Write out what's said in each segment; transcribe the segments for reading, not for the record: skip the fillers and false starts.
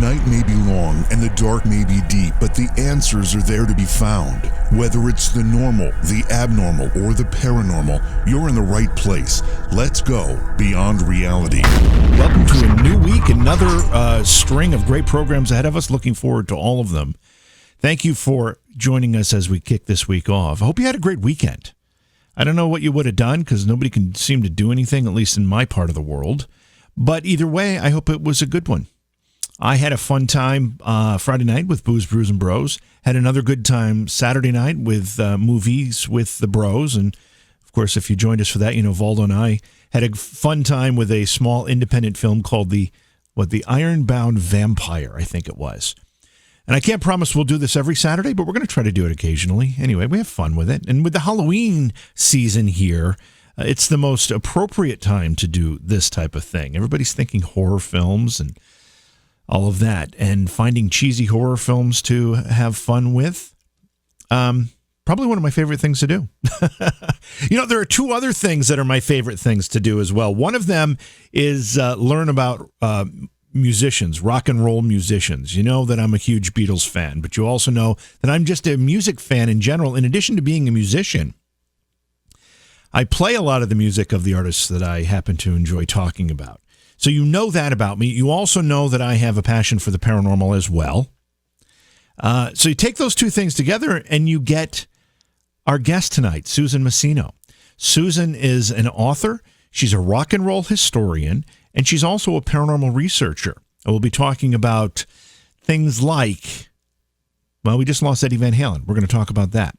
night may be long and the dark may be deep, but the answers are there to be found. Whether it's the normal, the abnormal, or the paranormal, you're in the right place. Let's go beyond reality. Welcome to a new week, another string of great programs ahead of us. Looking forward to all of them. Thank you for joining us as we kick this week off. I hope you had a great weekend. I don't know what you would have done because nobody can seem to do anything, at least in my part of the world. But either way, I hope it was a good one. I had a fun time Friday night with Booze, Brews, and Bros. Had another good time Saturday night with movies with the bros. And, of course, if you joined us for that, you know Valdo and I had a fun time with a small independent film called the Ironbound Vampire, I think it was. And I can't promise we'll do this every Saturday, but we're going to try to do it occasionally. Anyway, we have fun with it. And with the Halloween season here, it's the most appropriate time to do this type of thing. Everybody's thinking horror films and all of that, and finding cheesy horror films to have fun with. Probably one of my favorite things to do. You know, there are two other things that are my favorite things to do as well. One of them is learn about musicians, rock and roll musicians. You know that I'm a huge Beatles fan, but you also know that I'm just a music fan in general. In addition to being a musician, I play a lot of the music of the artists that I happen to enjoy talking about. So you know that about me. You also know that I have a passion for the paranormal as well. So you take those two things together and you get our guest tonight, Susan Masino. Susan is an author. She's a rock and roll historian, and she's also a paranormal researcher. And we'll be talking about things like, well, we just lost Eddie Van Halen. We're going to talk about that.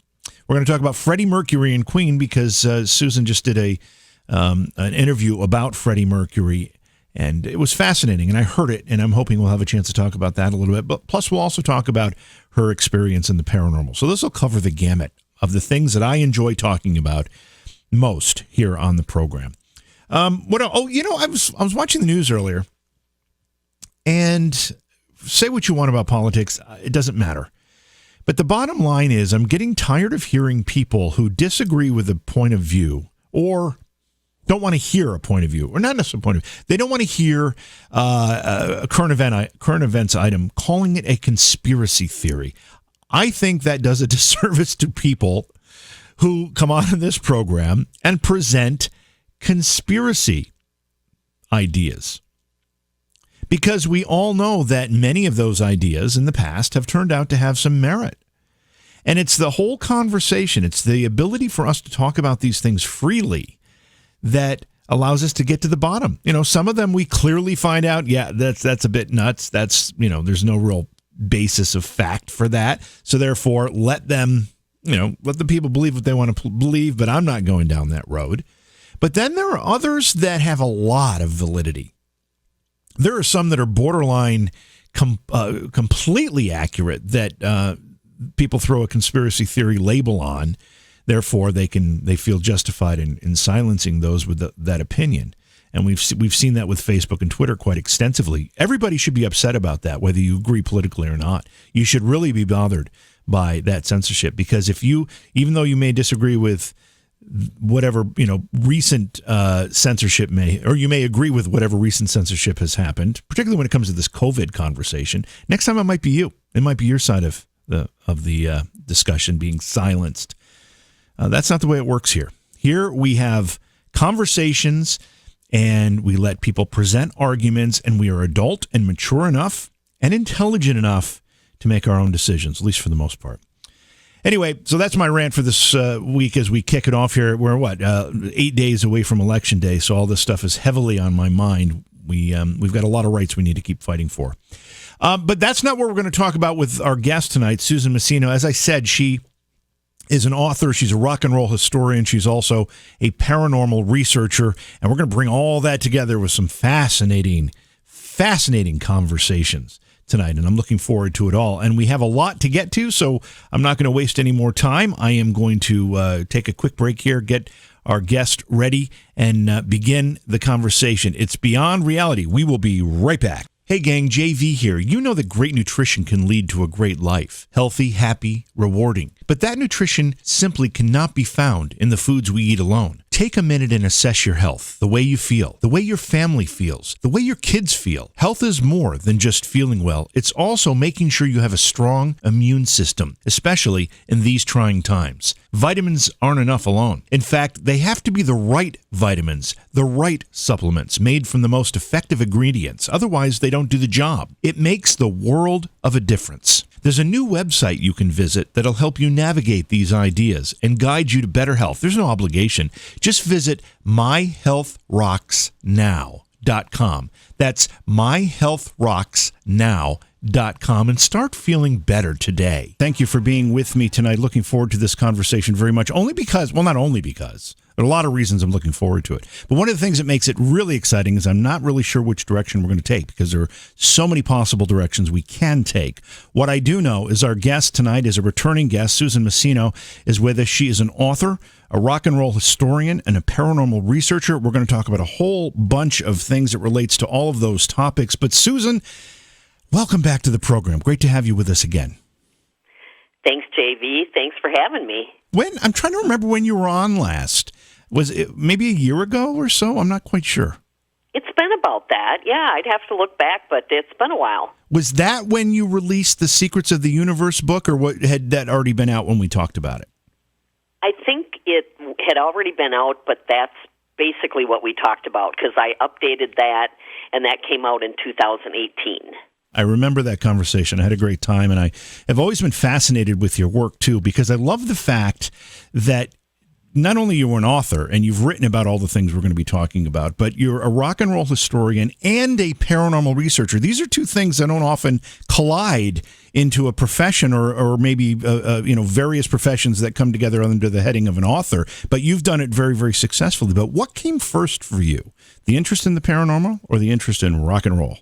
We're going to talk about Freddie Mercury and Queen because Susan just did an interview about Freddie Mercury. And it was fascinating, and I heard it, and I'm hoping we'll have a chance to talk about that a little bit. But plus, we'll also talk about her experience in the paranormal. So this will cover the gamut of the things that I enjoy talking about most here on the program. I was watching the news earlier, and say what you want about politics, it doesn't matter. But the bottom line is I'm getting tired of hearing people who disagree with a point of view or don't want to hear a point of view, or not necessarily a point of view. They don't want to hear a current events item, calling it a conspiracy theory. I think that does a disservice to people who come on this program and present conspiracy ideas. Because we all know that many of those ideas in the past have turned out to have some merit. And it's the whole conversation. It's the ability for us to talk about these things freely that allows us to get to the bottom. You know, some of them we clearly find out, yeah, that's a bit nuts. That's, you know, there's no real basis of fact for that. So therefore, let the people believe what they want to believe, but I'm not going down that road. But then there are others that have a lot of validity. There are some that are borderline completely accurate that people throw a conspiracy theory label on. Therefore, they feel justified in silencing those with that opinion. And we've seen that with Facebook and Twitter quite extensively. Everybody should be upset about that, whether you agree politically or not. You should really be bothered by that censorship, because even though you may disagree with whatever recent censorship you may agree with whatever recent censorship has happened, particularly when it comes to this COVID conversation. Next time it might be you. It might be your side of the discussion being silenced. That's not the way it works here. Here we have conversations and we let people present arguments, and we are adult and mature enough and intelligent enough to make our own decisions, at least for the most part. Anyway, so that's my rant for this week as we kick it off here. We're 8 days away from Election Day, so all this stuff is heavily on my mind. We've got a lot of rights we need to keep fighting for. But that's not what we're going to talk about with our guest tonight, Susan Masino. As I said, she is an author. She's a rock and roll historian. She's also a paranormal researcher. And we're going to bring all that together with some fascinating conversations tonight. And I'm looking forward to it all. And we have a lot to get to, so I'm not going to waste any more time. I am going to take a quick break here, get our guest ready, and begin the conversation. It's Beyond Reality. We will be right back. Hey gang, JV here. You know that great nutrition can lead to a great life. Healthy, happy, rewarding. But that nutrition simply cannot be found in the foods we eat alone. Take a minute and assess your health, the way you feel, the way your family feels, the way your kids feel. Health is more than just feeling well. It's also making sure you have a strong immune system, especially in these trying times. Vitamins aren't enough alone. In fact, they have to be the right vitamins, the right supplements made from the most effective ingredients. Otherwise, they don't do the job. It makes the world of a difference. There's a new website you can visit that'll help you navigate these ideas and guide you to better health. There's no obligation. Just visit myhealthrocksnow.com. That's myhealthrocksnow.com and start feeling better today. Thank you for being with me tonight. Looking forward to this conversation very much. Only because, well, not only because, there are a lot of reasons I'm looking forward to it. But one of the things that makes it really exciting is I'm not really sure which direction we're going to take because there are so many possible directions we can take. What I do know is our guest tonight is a returning guest. Susan Masino is with us. She is an author, a rock and roll historian, and a paranormal researcher. We're going to talk about a whole bunch of things that relates to all of those topics. But Susan, welcome back to the program. Great to have you with us again. Thanks, JV. Thanks for having me. I'm trying to remember when you were on last. Was it maybe a year ago or so? I'm not quite sure. It's been about that. Yeah, I'd have to look back, but it's been a while. Was that when you released the Secrets of the Universe book, or what had that already been out when we talked about it? I think it had already been out, but that's basically what we talked about because I updated that, and that came out in 2018. I remember that conversation. I had a great time, and I have always been fascinated with your work, too, because I love the fact that not only you're an author, and you've written about all the things we're going to be talking about, but you're a rock and roll historian and a paranormal researcher. These are two things that don't often collide into a profession or maybe various professions that come together under the heading of an author, but you've done it very, very successfully. But what came first for you? The interest in the paranormal or the interest in rock and roll?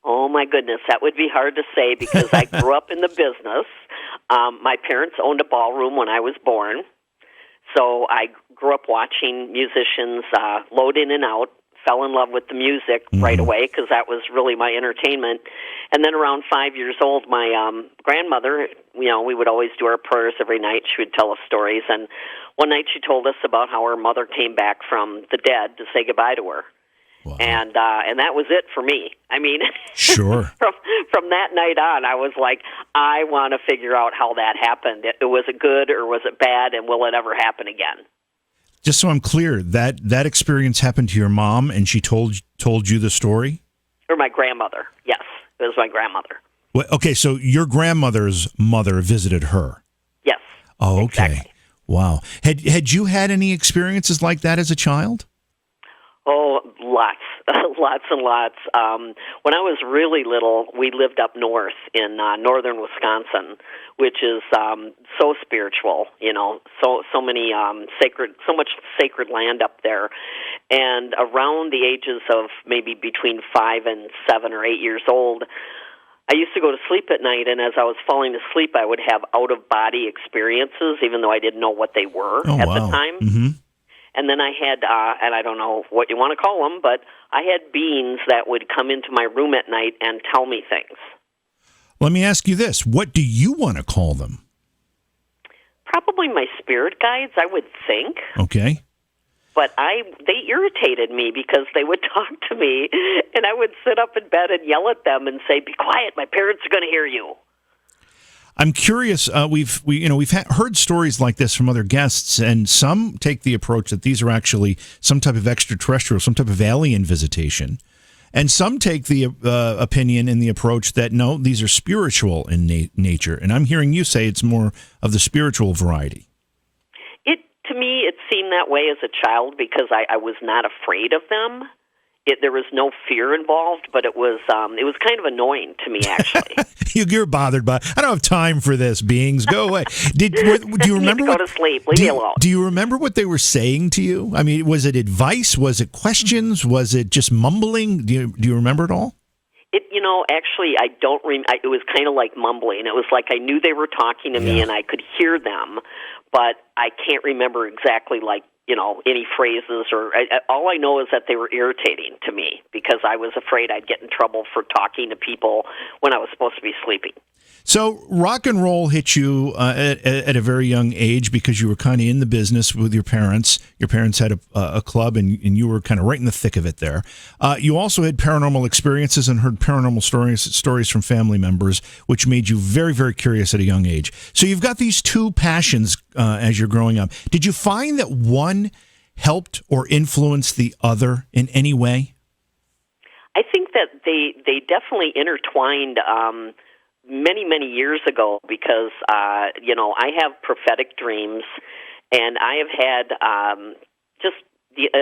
Oh, my goodness. That would be hard to say because I grew up in the business. My parents owned a ballroom when I was born. So I grew up watching musicians load in and out, fell in love with the music right away because that was really my entertainment. And then around 5 years old, my grandmother, we would always do our prayers every night. She would tell us stories. And one night she told us about how her mother came back from the dead to say goodbye to her. Wow. And that was it for me. I mean, sure. From that night on, I was like, I want to figure out how that happened. Was it good or was it bad, and will it ever happen again? Just so I'm clear, that experience happened to your mom, and she told you the story? Or my grandmother, yes. It was my grandmother. Well, okay, so your grandmother's mother visited her? Yes. Oh, okay. Exactly. Wow. Had you had any experiences like that as a child? Oh, lots and lots. When I was really little, we lived up north in northern Wisconsin, which is so spiritual. So much sacred land up there. And around the ages of maybe between 5 and 7 or 8 years old, I used to go to sleep at night, and as I was falling asleep, I would have out-of-body experiences, even though I didn't know what they were at the time. Mm-hmm. And then I had, and I don't know what you want to call them, but I had beings that would come into my room at night and tell me things. Let me ask you this. What do you want to call them? Probably my spirit guides, I would think. Okay. But they irritated me because they would talk to me, and I would sit up in bed and yell at them and say, "Be quiet, my parents are going to hear you." I'm curious. We've heard stories like this from other guests, and some take the approach that these are actually some type of extraterrestrial, some type of alien visitation, and some take the opinion and the approach that no, these are spiritual in nature. And I'm hearing you say it's more of the spiritual variety. To me, it seemed that way as a child because I was not afraid of them. There was no fear involved, but it was kind of annoying to me, actually. You're bothered by, I don't have time for this, beings. Go away. Do you remember? Go to sleep. Leave me alone. Do you remember what they were saying to you? I mean, was it advice? Was it questions? Was it just mumbling? Do you remember it all? Actually, I don't remember. It was kind of like mumbling. It was like I knew they were talking to me and I could hear them, but I can't remember exactly like any phrases or all I know is that they were irritating to me because I was afraid I'd get in trouble for talking to people when I was supposed to be sleeping. So rock and roll hit you at a very young age because you were kind of in the business with your parents. Your parents had a club, and you were kind of right in the thick of it there. You also had paranormal experiences and heard paranormal stories from family members, which made you very, very curious at a young age. So you've got these two passions as you're growing up. Did you find that one helped or influenced the other in any way? I think that they definitely intertwined many, many years ago because, I have prophetic dreams, and I have had just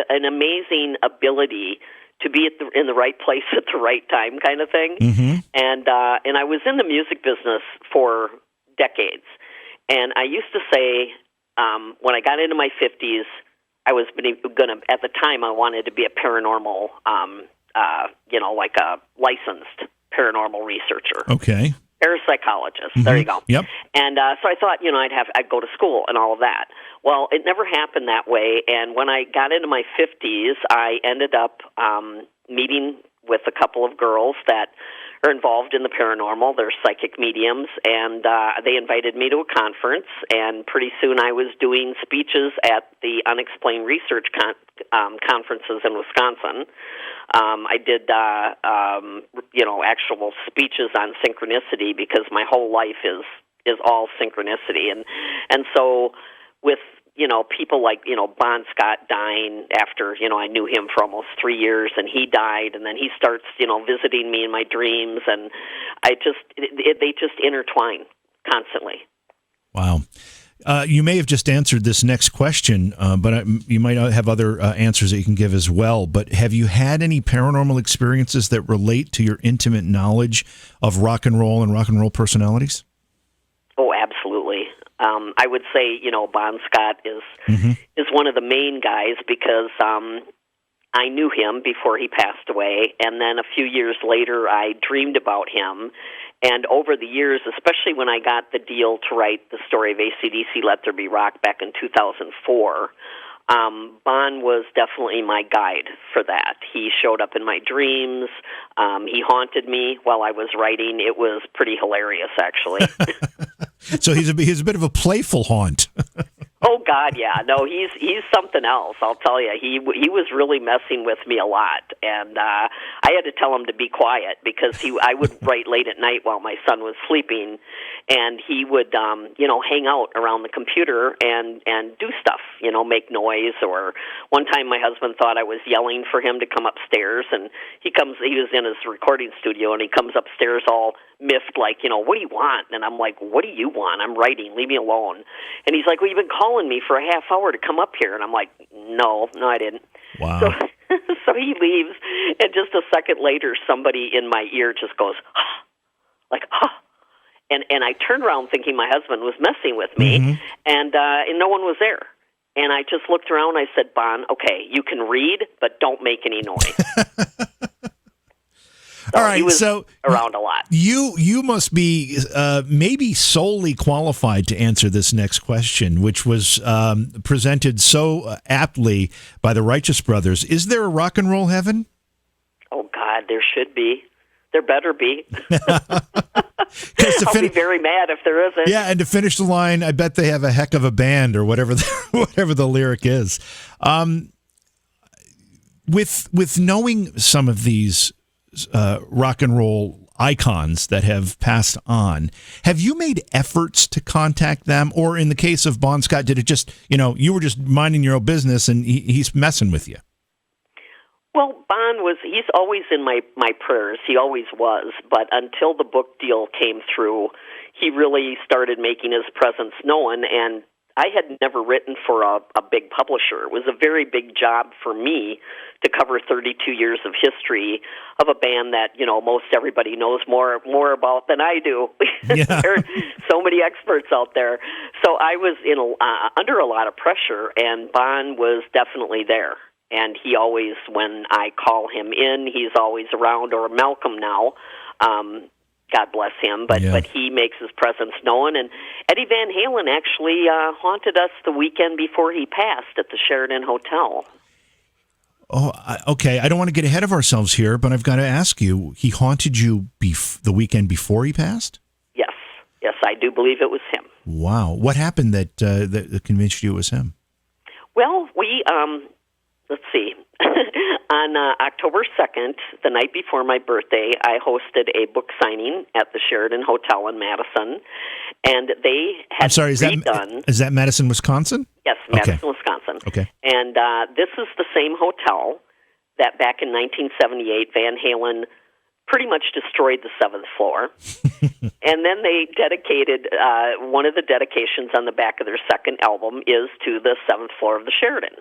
an amazing ability to be in the right place at the right time kind of thing. Mm-hmm. And I was in the music business for decades. And I used to say, when I got into my 50s, I was going to, at the time, I wanted to be a paranormal, like a licensed paranormal researcher. Okay. Parapsychologist. Mm-hmm. There you go. Yep. And so I thought, I'd go to school and all of that. Well, it never happened that way. And when I got into my 50s, I ended up meeting with a couple of girls that are involved in the paranormal. They're psychic mediums, and they invited me to a conference. And pretty soon, I was doing speeches at the unexplained research conferences in Wisconsin. I did, actual speeches on synchronicity because my whole life is all synchronicity, and so with people like Bon Scott dying after I knew him for almost 3 years, and he died, and then he starts visiting me in my dreams, and they just intertwine constantly. Wow. You may have just answered this next question, but you might have other answers that you can give as well. But have you had any paranormal experiences that relate to your intimate knowledge of rock and roll personalities? Oh, absolutely. I would say, Bon Scott is one of the main guys because I knew him before he passed away, and then a few years later I dreamed about him. And over the years, especially when I got the deal to write the story of AC/DC Let There Be Rock back in 2004, Bon was definitely my guide for that. He showed up in my dreams. He haunted me while I was writing. It was pretty hilarious, actually. So he's a bit of a playful haunt. Oh God, yeah. No, he's something else. I'll tell you. He was really messing with me a lot, and I had to tell him to be quiet because I would write late at night while my son was sleeping, and he would hang out around the computer and do stuff, make noise. Or one time my husband thought I was yelling for him to come upstairs, and he was in his recording studio, and he comes upstairs all miffed, like, what do you want? And I'm like, what do you want? I'm writing. Leave me alone. And he's like, well, you've been calling me for a half hour to come up here. And I'm like, no, I didn't. Wow. So he leaves, and just a second later, somebody in my ear just goes, like, and I turned around thinking my husband was messing with me, and no one was there. And I just looked around, I said, Bon, okay, you can read, but don't make any noise. All right, he was so around a lot. You must be maybe solely qualified to answer this next question, which was presented so aptly by the Righteous Brothers. Is there a rock and roll heaven? Oh, God, there should be. There better be. I'll be very mad if there isn't. Yeah, and to finish the line, I bet they have a heck of a band or whatever the lyric is. With knowing some of these rock and roll icons that have passed on, have you made efforts to contact them? Or in the case of Bon Scott, did it just, you were just minding your own business and he's messing with you? Well, Bon he's always in my prayers. He always was. But until the book deal came through, he really started making his presence known. And I had never written for a big publisher. It was a very big job for me to cover 32 years of history of a band that, most everybody knows more about than I do. Yeah. There are so many experts out there. So I was under a lot of pressure, and Bon was definitely there. And he always, when I call him in, he's always around, or Malcolm now. God bless him, but he makes his presence known. And Eddie Van Halen actually haunted us the weekend before he passed at the Sheraton Hotel. Oh, okay. I don't want to get ahead of ourselves here, but I've got to ask you, he haunted you the weekend before he passed? Yes. Yes, I do believe it was him. Wow. What happened that convinced you it was him? Well, we, let's see. On October 2nd, the night before my birthday, I hosted a book signing at the Sheraton Hotel in Madison, and they had I'm sorry, is that Madison, Wisconsin? Yes, Madison, Wisconsin. Okay. And this is the same hotel that back in 1978, Van Halen pretty much destroyed the 7th floor. And then they dedicated, one of the dedications on the back of their second album is to the 7th floor of the Sheraton.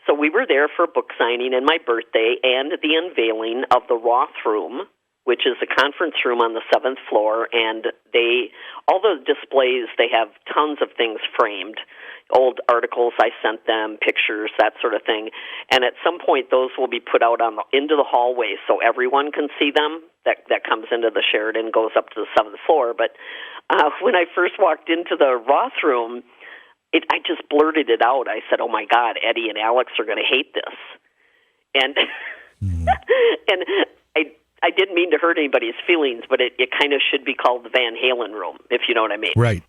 So we were there for a book signing and my birthday and the unveiling of the Roth Room, which is a conference room on the 7th floor, and all the displays, they have tons of things framed, old articles I sent them, pictures, that sort of thing, and at some point those will be put out into the hallway so everyone can see them that comes into the Sheraton, goes up to the 7th floor. But when I first walked into the Roth Room, I just blurted it out. I said, "Oh my God, Eddie and Alex are going to hate this," and and I didn't mean to hurt anybody's feelings, but it kind of should be called the Van Halen Room, if you know what I mean. Right.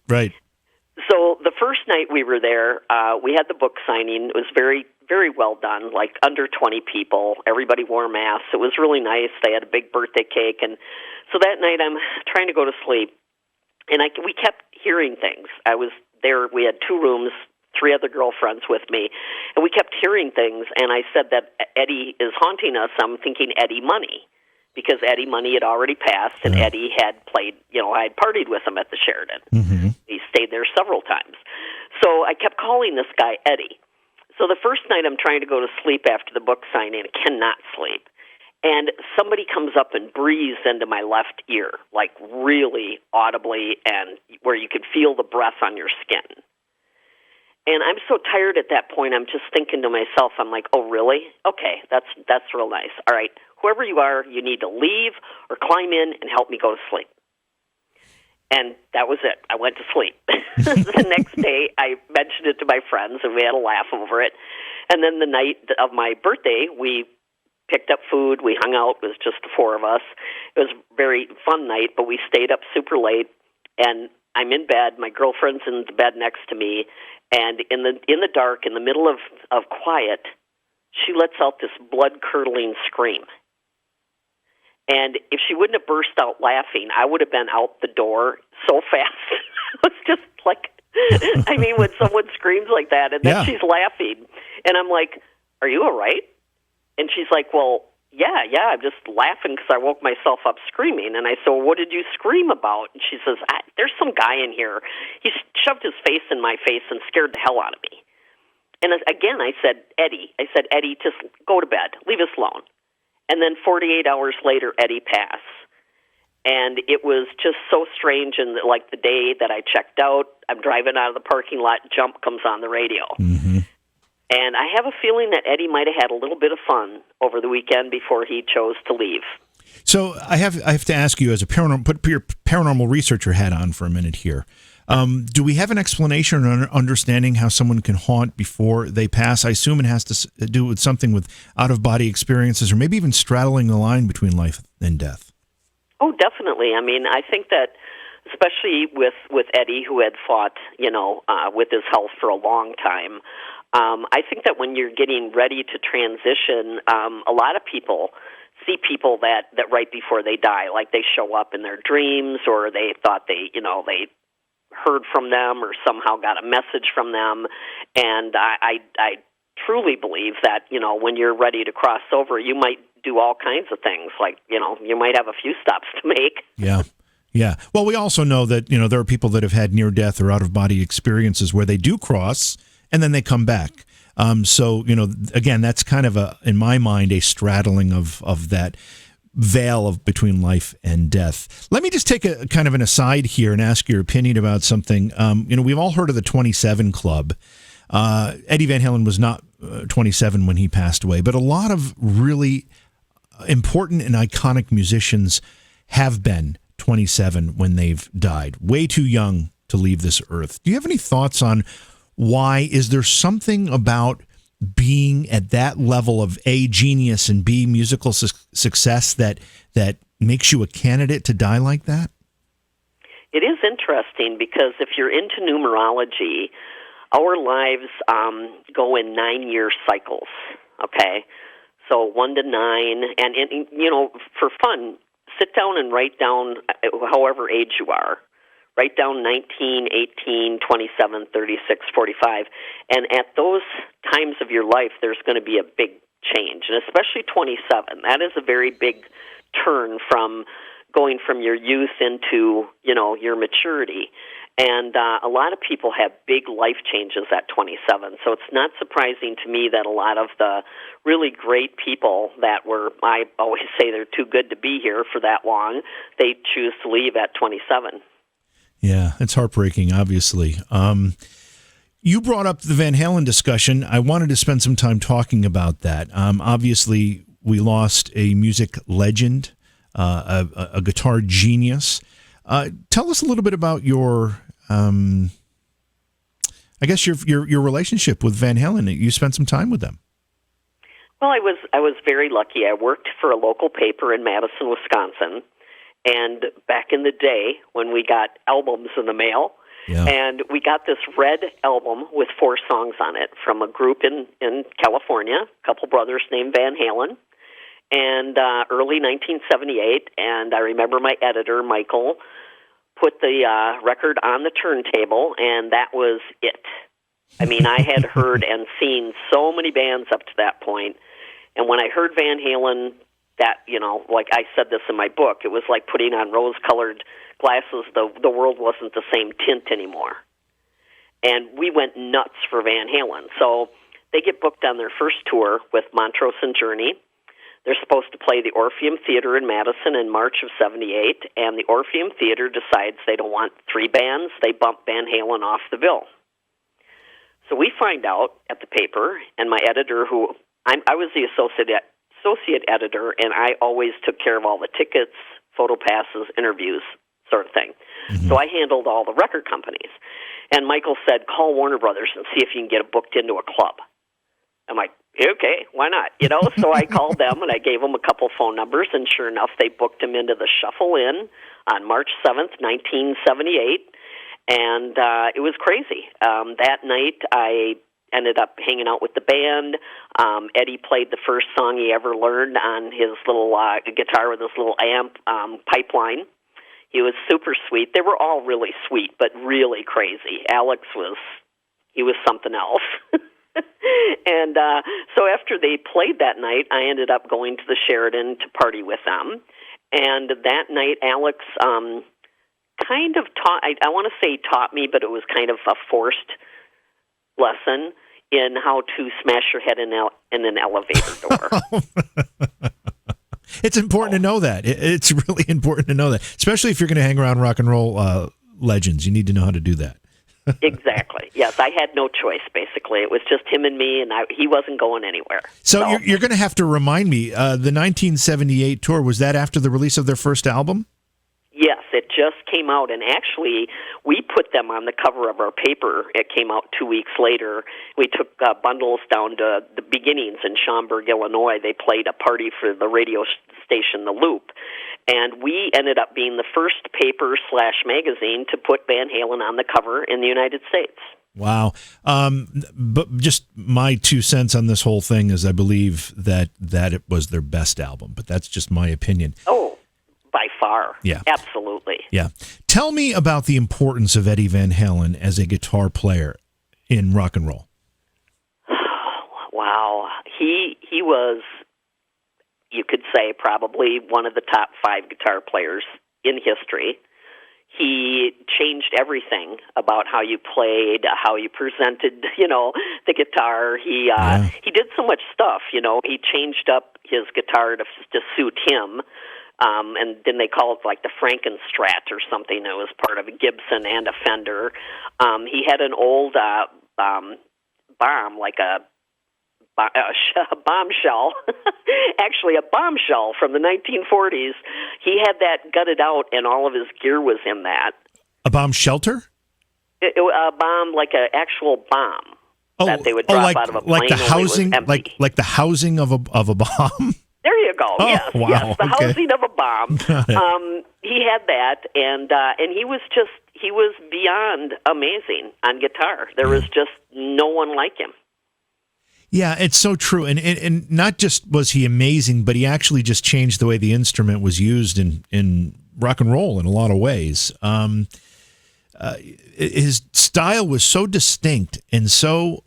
So the first night we were there, we had the book signing. It was very, very well done, like under 20 people. Everybody wore masks. It was really nice. They had a big birthday cake, and so that night I'm trying to go to sleep, and we kept hearing things. I was there. We had 2 rooms, 3 other girlfriends with me, and we kept hearing things, and I said that Eddie is haunting us. I'm thinking Eddie Money, because Eddie Money had already passed, and Eddie had played, I had partied with him at the Sheraton. Mm-hmm. He stayed there several times. So I kept calling this guy Eddie. So the first night I'm trying to go to sleep after the book signing, I cannot sleep. And somebody comes up and breathes into my left ear, like really audibly, and where you could feel the breath on your skin. And I'm so tired at that point, I'm just thinking to myself, I'm like, oh, really? Okay, that's real nice. All right, whoever you are, you need to leave or climb in and help me go to sleep. And that was it. I went to sleep. The next day, I mentioned it to my friends, and we had a laugh over it. And then the night of my birthday, we picked up food. We hung out. It was just the 4 of us. It was a very fun night, but we stayed up super late. And I'm in bed. My girlfriend's in the bed next to me. And in the dark, in the middle of quiet, she lets out this blood-curdling scream. And if she wouldn't have burst out laughing, I would have been out the door so fast. It was just like, I mean, when someone screams like that, and then she's laughing, and I'm like, "Are you all right?" And she's like, "Well, yeah, I'm just laughing because I woke myself up screaming." And I said, "Well, what did you scream about?" And she says, "There's some guy in here. He shoved his face in my face and scared the hell out of me." And again, I said, Eddie, just go to bed. Leave us alone. And then 48 hours later, Eddie passed. And it was just so strange. And like the day that I checked out, I'm driving out of the parking lot, Jump comes on the radio. Mm-hmm. And I have a feeling that Eddie might have had a little bit of fun over the weekend before he chose to leave. So I have to ask you, as a put your paranormal researcher hat on for a minute here. Do we have an explanation or understanding how someone can haunt before they pass? I assume it has to do with something with out-of-body experiences, or maybe even straddling the line between life and death. Oh, definitely. I mean, I think that especially with Eddie, who had fought, with his health for a long time, I think that when you're getting ready to transition, a lot of people see people that right before they die, like they show up in their dreams, or they thought they heard from them or somehow got a message from them. And I truly believe that, when you're ready to cross over, you might do all kinds of things. Like, you might have a few stops to make. Yeah. Well, we also know that, there are people that have had near-death or out-of-body experiences where they do cross and then they come back. So, again, that's kind of in my mind, a straddling of that veil between life and death. Let me just take a kind of an aside here and ask your opinion about something. We've all heard of the 27 Club. Eddie Van Halen was not 27 when he passed away, but a lot of really important and iconic musicians have been 27 when they've died. Way too young to leave this earth. Do you have any thoughts on why? Is there something about being at that level of A, genius, and B, musical success that makes you a candidate to die like that? It is interesting because if you're into numerology, our lives go in 9-year cycles, okay? So 1 to 9, and for fun, sit down and write down however age you are. Write down 19, 18, 27, 36, 45. And at those times of your life, there's going to be a big change, and especially 27. That is a very big turn from going from your youth into, your maturity. And a lot of people have big life changes at 27. So it's not surprising to me that a lot of the really great people that I always say they're too good to be here for that long, they choose to leave at 27. Yeah, it's heartbreaking, obviously. You brought up the Van Halen discussion. I wanted to spend some time talking about that. Obviously, we lost a music legend, a guitar genius. Tell us a little bit about your relationship with Van Halen. You spent some time with them. Well, I was very lucky. I worked for a local paper in Madison, Wisconsin. And back in the day when we got albums in the mail, and we got this red album with 4 songs on it from a group in California, a couple brothers named Van Halen, and early 1978. And I remember my editor, Michael, put the record on the turntable, and that was it. I mean, I had heard and seen so many bands up to that point, and when I heard Van Halen, that, like I said this in my book, it was like putting on rose-colored glasses. The world wasn't the same tint anymore. And we went nuts for Van Halen. So they get booked on their first tour with Montrose and Journey. They're supposed to play the Orpheum Theater in Madison in March of 78, and the Orpheum Theater decides they don't want 3 bands. They bump Van Halen off the bill. So we find out at the paper, and my editor, I was the associate editor, and I always took care of all the tickets, photo passes, interviews, sort of thing. Mm-hmm. So I handled all the record companies. And Michael said, call Warner Brothers and see if you can get booked into a club. I'm like, okay, why not? So I called them, and I gave them a couple phone numbers, and sure enough, they booked him into the Shuffle Inn on March 7th, 1978, and it was crazy. That night, I ended up hanging out with the band. Eddie played the first song he ever learned on his little guitar with his little amp, Pipeline. He was super sweet. They were all really sweet, but really crazy. Alex was something else. And so after they played that night, I ended up going to the Sheridan to party with them. And that night, Alex kind of taught, I want to say taught me, but it was kind of a forced lesson in how to smash your head in an elevator door. It's important to know that. It's really important to know that, especially if you're going to hang around rock and roll legends. You need to know how to do that. Exactly. Yes, I had no choice, basically. It was just him and me, and he wasn't going anywhere. So you're going to have to remind me, the 1978 tour, was that after the release of their first album? Yes, it just came out, and actually, we put them on the cover of our paper. It came out 2 weeks later. We took bundles down to the beginnings in Schaumburg, Illinois. They played a party for the radio station, The Loop, and we ended up being the first paper/magazine to put Van Halen on the cover in the United States. Wow. But just my 2 cents on this whole thing is I believe that it was their best album, but that's just my opinion. Oh, by far. Yeah. Absolutely. Yeah. Tell me about the importance of Eddie Van Halen as a guitar player in rock and roll. Wow. He was, you could say, probably one of the top 5 guitar players in history. He changed everything about how you played, how you presented, the guitar. He did so much stuff, He changed up his guitar to suit him. And then they call it like the Frankenstrat or something. It was part of a Gibson and a Fender. He had an old bomb, like a a bombshell, actually a bombshell from the 1940s. He had that gutted out, and all of his gear was in that. A bomb shelter? A bomb, like an actual bomb that they would drop out of a plane. Like the housing, like the housing of a bomb. There you go. Oh, yes, wow. yes, the Okay. housing of a bomb. He had that, and he was beyond amazing on guitar. There was just no one like him. Yeah, it's so true. And not just was he amazing, but he actually just changed the way the instrument was used in rock and roll in a lot of ways. His style was so distinct and so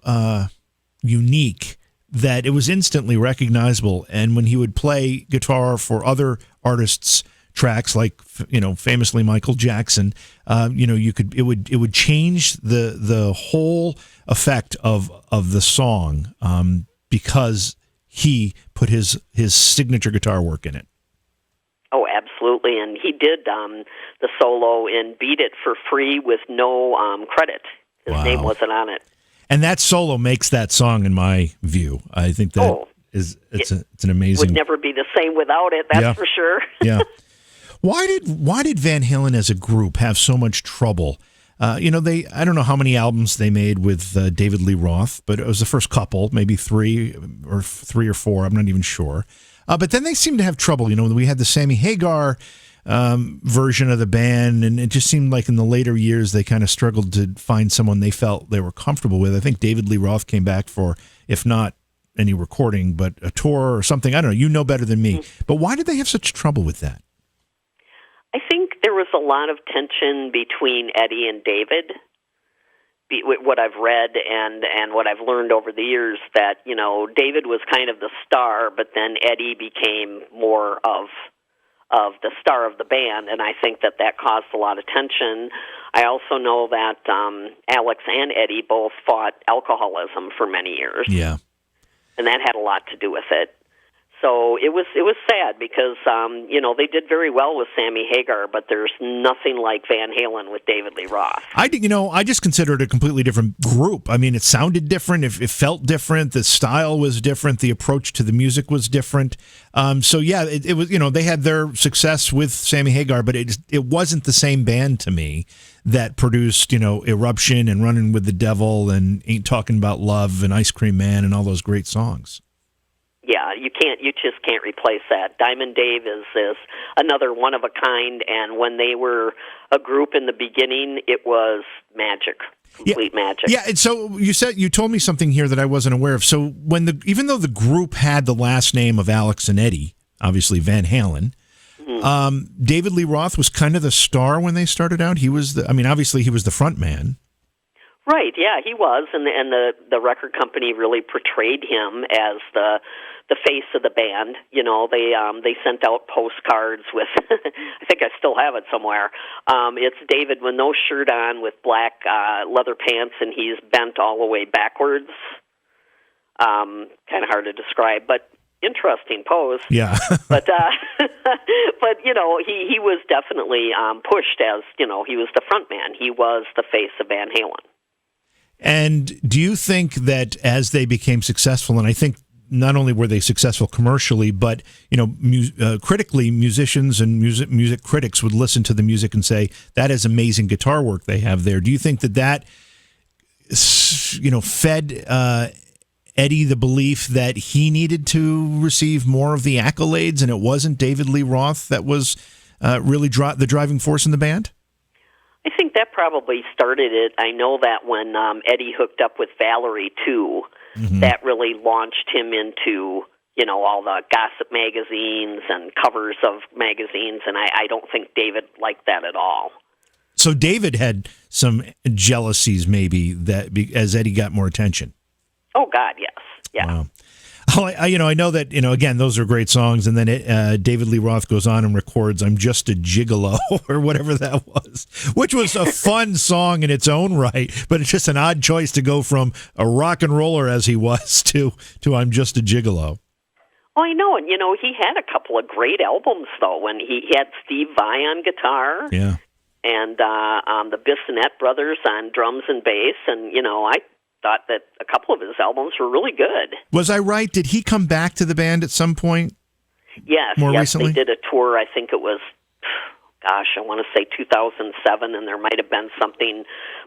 unique that it was instantly recognizable. And when he would play guitar for other artists' tracks, like famously Michael Jackson, it would change the whole effect of the song because he put his signature guitar work in it. Oh, absolutely. And he did the solo in Beat It for free with no credit. His name wasn't on it. And that solo makes that song, in my view. I think that it's an amazing. Would never be the same without it. That's for sure. Yeah. Why did Van Halen as a group have so much trouble? I don't know how many albums they made with David Lee Roth, but it was the first couple, maybe three or four. I'm not even sure. But then they seemed to have trouble. We had the Sammy Hagar version of the band, and it just seemed like in the later years they kind of struggled to find someone they felt they were comfortable with. I think David Lee Roth came back for, if not any recording, but a tour or something. I don't know. You know better than me. Mm-hmm. But why did they have such trouble with that? I think there was a lot of tension between Eddie and David. What I've read and what I've learned over the years, that David was kind of the star, but then Eddie became more of the star of the band, and I think that caused a lot of tension. I also know that Alex and Eddie both fought alcoholism for many years. Yeah, and that had a lot to do with it. So it was sad because they did very well with Sammy Hagar, but there's nothing like Van Halen with David Lee Roth. I just consider it a completely different group. I mean, it sounded different, it felt different, the style was different, the approach to the music was different. It was they had their success with Sammy Hagar, but it wasn't the same band to me that produced Eruption and Running with the Devil and Ain't Talking About Love and Ice Cream Man and all those great songs. Yeah, you just can't replace that. Diamond Dave is another one of a kind, and when they were a group in the beginning, it was magic, complete magic. Yeah, and so you told me something here that I wasn't aware of. So even though the group had the last name of Alex and Eddie, obviously Van Halen, mm-hmm. David Lee Roth was kind of the star when they started out. Obviously he was the front man. Right, yeah, he was, and the record company really portrayed him as the face of the band. They sent out postcards with, I think I still have it somewhere. It's David with no shirt on, with black leather pants, and he's bent all the way backwards. Kind of hard to describe, but interesting pose. Yeah. but he was definitely pushed as he was the front man. He was the face of Van Halen. And do you think that as they became successful, and I think not only were they successful commercially, but critically, musicians and music critics would listen to the music and say, that is amazing guitar work they have there. Do you think that fed Eddie the belief that he needed to receive more of the accolades, and it wasn't David Lee Roth that was really the driving force in the band? I think that probably started it. I know that when Eddie hooked up with Valerie, too, mm-hmm. that really launched him into, all the gossip magazines and covers of magazines, and I don't think David liked that at all. So David had some jealousies, maybe, that as Eddie got more attention. Oh, God, yes. Yeah. Wow. I know that, again, those are great songs. And then David Lee Roth goes on and records I'm Just a Gigolo or whatever that was, which was a fun song in its own right. But it's just an odd choice to go from a rock and roller as he was to I'm Just a Gigolo. Oh, I know. And, he had a couple of great albums, though, when he had Steve Vai on guitar. Yeah. And the Bissonette brothers on drums and bass. And, thought that a couple of his albums were really good. Was I right? Did he come back to the band at some point? Yes, More recently? they did a tour. I think it was, I want to say 2007, and there might have been something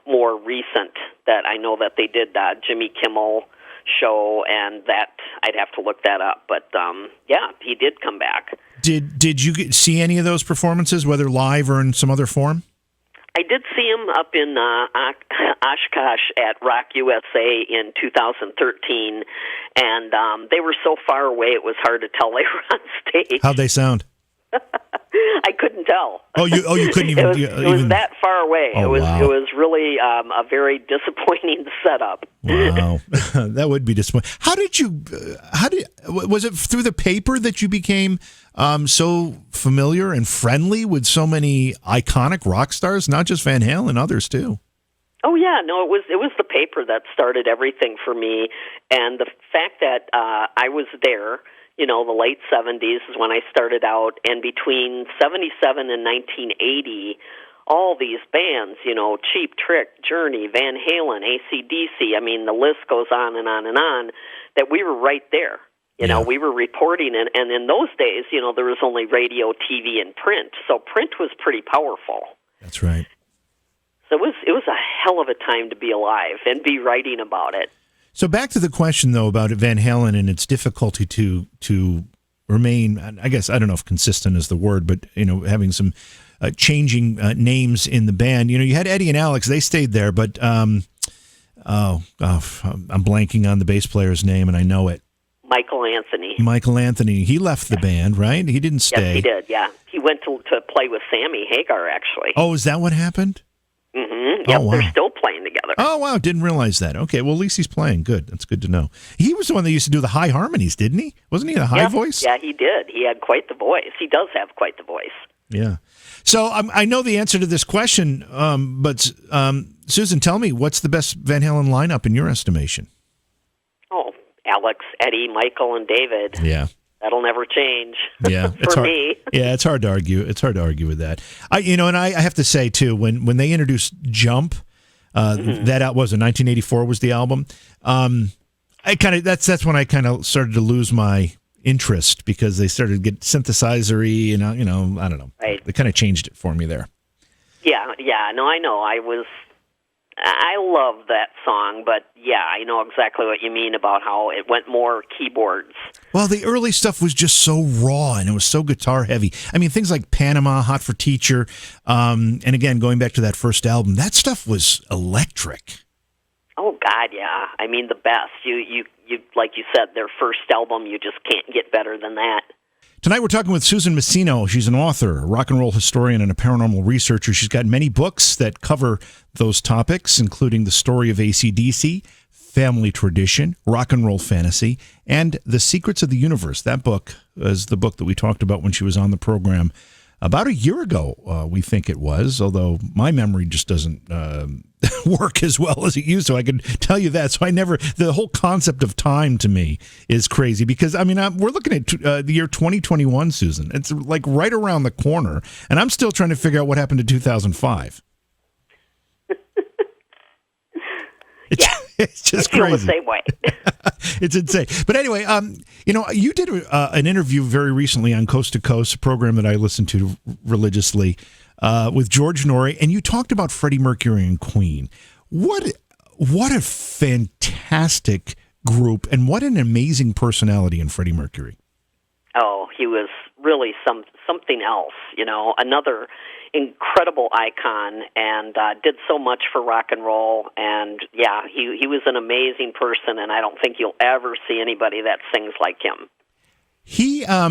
more recent that I know that they did Jimmy Kimmel show, and that I'd have to look that up. But he did come back. Did you see any of those performances, whether live or in some other form? I did see him up in Oshkosh at Rock USA in 2013, and they were so far away it was hard to tell they were on stage. How'd they sound? I couldn't tell. Oh, you couldn't even. It was that far away. Oh, It wow. was really a very disappointing setup. Wow, that would be disappointing. Was it through the paper that you became so familiar and friendly with so many iconic rock stars, not just Van Halen, others too? Oh yeah, no, it was the paper that started everything for me, and the fact that I was there. The late 70s is when I started out, and between 77 and 1980, all these bands, Cheap Trick, Journey, Van Halen, AC/DC, I mean, the list goes on and on and on, that we were right there. We were reporting, and in those days, there was only radio, TV, and print, so print was pretty powerful. That's right. So it was a hell of a time to be alive and be writing about it. So back to the question, though, about Van Halen and its difficulty to remain, I guess, I don't know if consistent is the word, but, having some changing names in the band. You had Eddie and Alex, they stayed there, but, I'm blanking on the bass player's name, and I know it. Michael Anthony. Michael Anthony. He left the band, right? He didn't stay. Yes, he did, yeah. He went to play with Sammy Hagar, actually. Oh, is that what happened? Mm-hmm. Yep, Oh, wow. They're still playing together. Oh, wow. Didn't realize that. Okay, well, at least he's playing. Good. That's good to know. He was the one that used to do the high harmonies, didn't he? Wasn't he a high voice? Yeah, he did. He had quite the voice. He does have quite the voice. Yeah. So I know the answer to this question, but Susan, tell me, what's the best Van Halen lineup in your estimation? Oh, Alex, Eddie, Michael, and David. Yeah. That'll never change. Yeah, for me. Yeah, it's hard to argue. It's hard to argue with that. I have to say too, when they introduced Jump, that out was in 1984 was the album. That's when I kind of started to lose my interest because they started to get synthesizer-y and I don't know. Right. They kind of changed it for me there. Yeah. No, I know. I love that song, but yeah, I know exactly what you mean about how it went more keyboards. Well, the early stuff was just so raw and it was so guitar heavy. I mean, things like Panama, Hot for Teacher, and again, going back to that first album, that stuff was electric. Oh God, yeah. I mean, the best. You like you said, their first album, you just can't get better than that. Tonight we're talking with Susan Masino. She's an author, a rock and roll historian, and a paranormal researcher. She's got many books that cover those topics, including The Story of AC/DC, Family Tradition, Rock and Roll Fantasy, and The Secrets of the Universe. That book is the book that we talked about when she was on the program about a year ago, we think it was, although my memory just doesn't work as well as it used to. I can tell you that. So the whole concept of time to me is crazy because, I mean, we're looking at the year 2021, Susan. It's like right around the corner, and I'm still trying to figure out what happened to 2005. It's just I feel crazy. the same way. It's insane. But anyway, you did an interview very recently on Coast to Coast, a program that I listen to religiously, with George Norrie, and you talked about Freddie Mercury and Queen. What a fantastic group, and what an amazing personality in Freddie Mercury. Oh, he was really something else, another incredible icon, and did so much for rock and roll. And yeah, he was an amazing person, and I don't think you'll ever see anybody that sings like him. He, let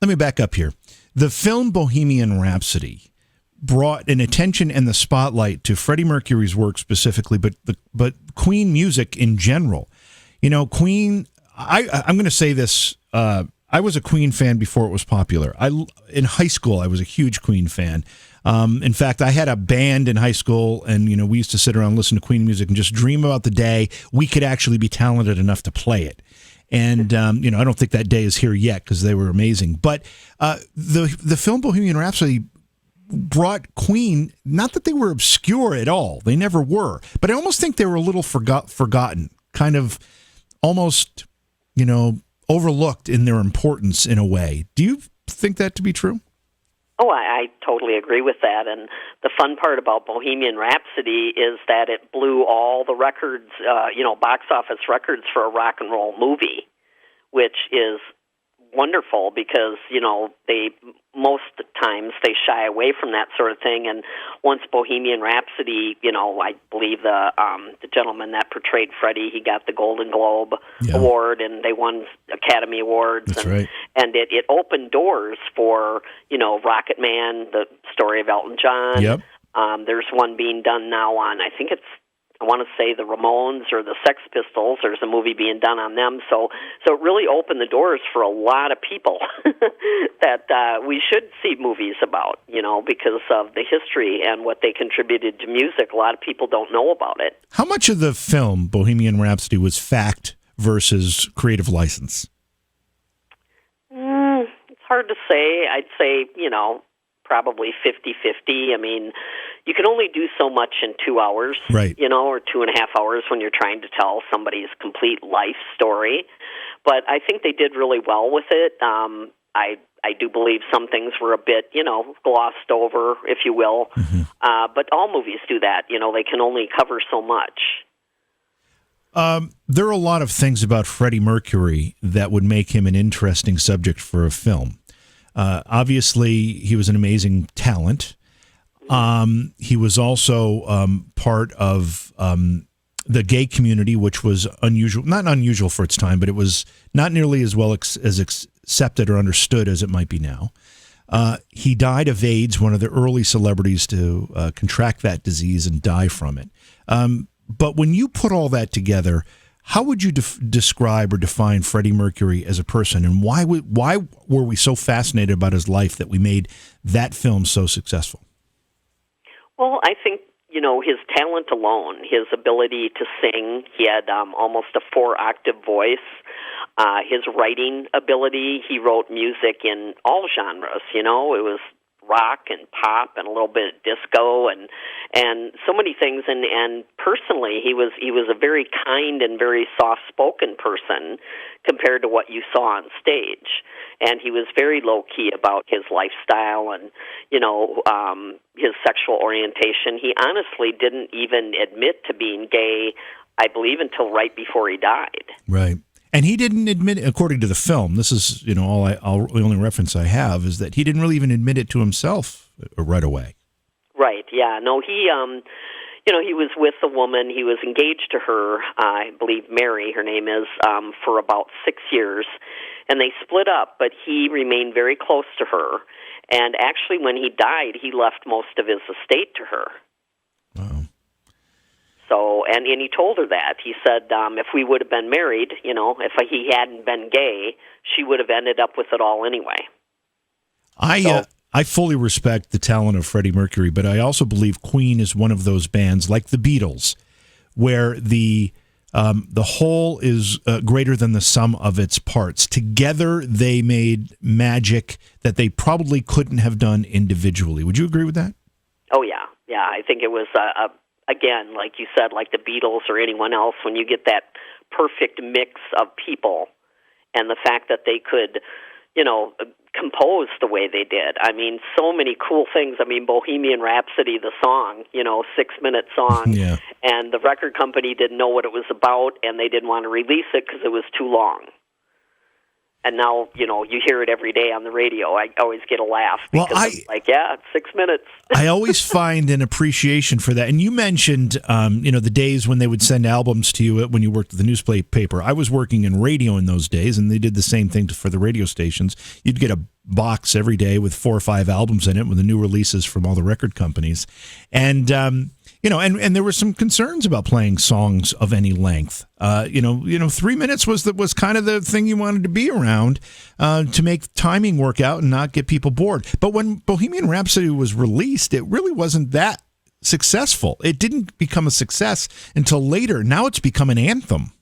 me back up here. The film Bohemian Rhapsody brought an attention and the spotlight to Freddie Mercury's work specifically, but Queen music in general. Queen. I'm going to say this. I was a Queen fan before it was popular. In high school, I was a huge Queen fan. In fact, I had a band in high school, and we used to sit around and listen to Queen music and just dream about the day we could actually be talented enough to play it. And I don't think that day is here yet because they were amazing. But the film Bohemian Rhapsody brought Queen, not that they were obscure at all, they never were, but I almost think they were a little forgotten, kind of almost, overlooked in their importance in a way. Do you think that to be true? Oh, I totally agree with that. And the fun part about Bohemian Rhapsody is that it blew all the records, box office records for a rock and roll movie, which is wonderful because, they most times they shy away from that sort of thing. And once Bohemian Rhapsody, I believe the gentleman that portrayed Freddie, he got the Golden Globe Award, and they won Academy Awards. That's right. And it opened doors for, Rocket Man, the story of Elton John. Yep. There's one being done now on, I want to say the Ramones or the Sex Pistols. There's a movie being done on them. So it really opened the doors for a lot of people that we should see movies about, because of the history and what they contributed to music. A lot of people don't know about it. How much of the film, Bohemian Rhapsody, was fact versus creative license? It's hard to say. I'd say, probably 50-50. I mean, you can only do so much in 2 hours, right? Or 2.5 hours when you're trying to tell somebody's complete life story. But I think they did really well with it. I do believe some things were a bit, glossed over, if you will. Mm-hmm. But all movies do that. They can only cover so much. There are a lot of things about Freddie Mercury that would make him an interesting subject for a film. Obviously, he was an amazing talent. He was also part of the gay community, which was unusual, not unusual for its time, but it was not nearly as well as accepted or understood as it might be now. He died of AIDS, one of the early celebrities to contract that disease and die from it. But when you put all that together, how would you describe or define Freddie Mercury as a person, and why were we so fascinated about his life that we made that film so successful? Well, I think, his talent alone, his ability to sing, he had almost a 4-octave voice. His writing ability, he wrote music in all genres, it was rock and pop and a little bit of disco and so many things, and personally he was a very kind and very soft-spoken person compared to what you saw on stage, and he was very low-key about his lifestyle and his sexual orientation. He honestly didn't even admit to being gay, I believe, until right before he died. Right. And he didn't admit, according to the film, this is, the only reference I have is that he didn't really even admit it to himself right away. Right, yeah. No, he was with a woman. He was engaged to her, I believe Mary, her name is, for about 6 years. And they split up, but he remained very close to her. And actually, when he died, he left most of his estate to her. Wow. So, and he told her that. He said, if we would have been married, if he hadn't been gay, she would have ended up with it all anyway. I fully respect the talent of Freddie Mercury, but I also believe Queen is one of those bands, like the Beatles, where the whole is greater than the sum of its parts. Together, they made magic that they probably couldn't have done individually. Would you agree with that? Oh, yeah. Yeah, I think it was again, like you said, like the Beatles or anyone else, when you get that perfect mix of people and the fact that they could, compose the way they did. I mean, so many cool things. I mean, Bohemian Rhapsody, the song, 6-minute song, yeah. And the record company didn't know what it was about, and they didn't want to release it because it was too long. And now, you hear it every day on the radio. I always get a laugh because it's 6 minutes. I always find an appreciation for that. And you mentioned, the days when they would send albums to you when you worked at the newspaper. I was working in radio in those days, and they did the same thing for the radio stations. You'd get a box every day with 4 or 5 albums in it with the new releases from all the record companies. And, and there were some concerns about playing songs of any length. 3 minutes was kind of the thing you wanted to be around to make timing work out and not get people bored. But when Bohemian Rhapsody was released, it really wasn't that successful. It didn't become a success until later. Now it's become an anthem.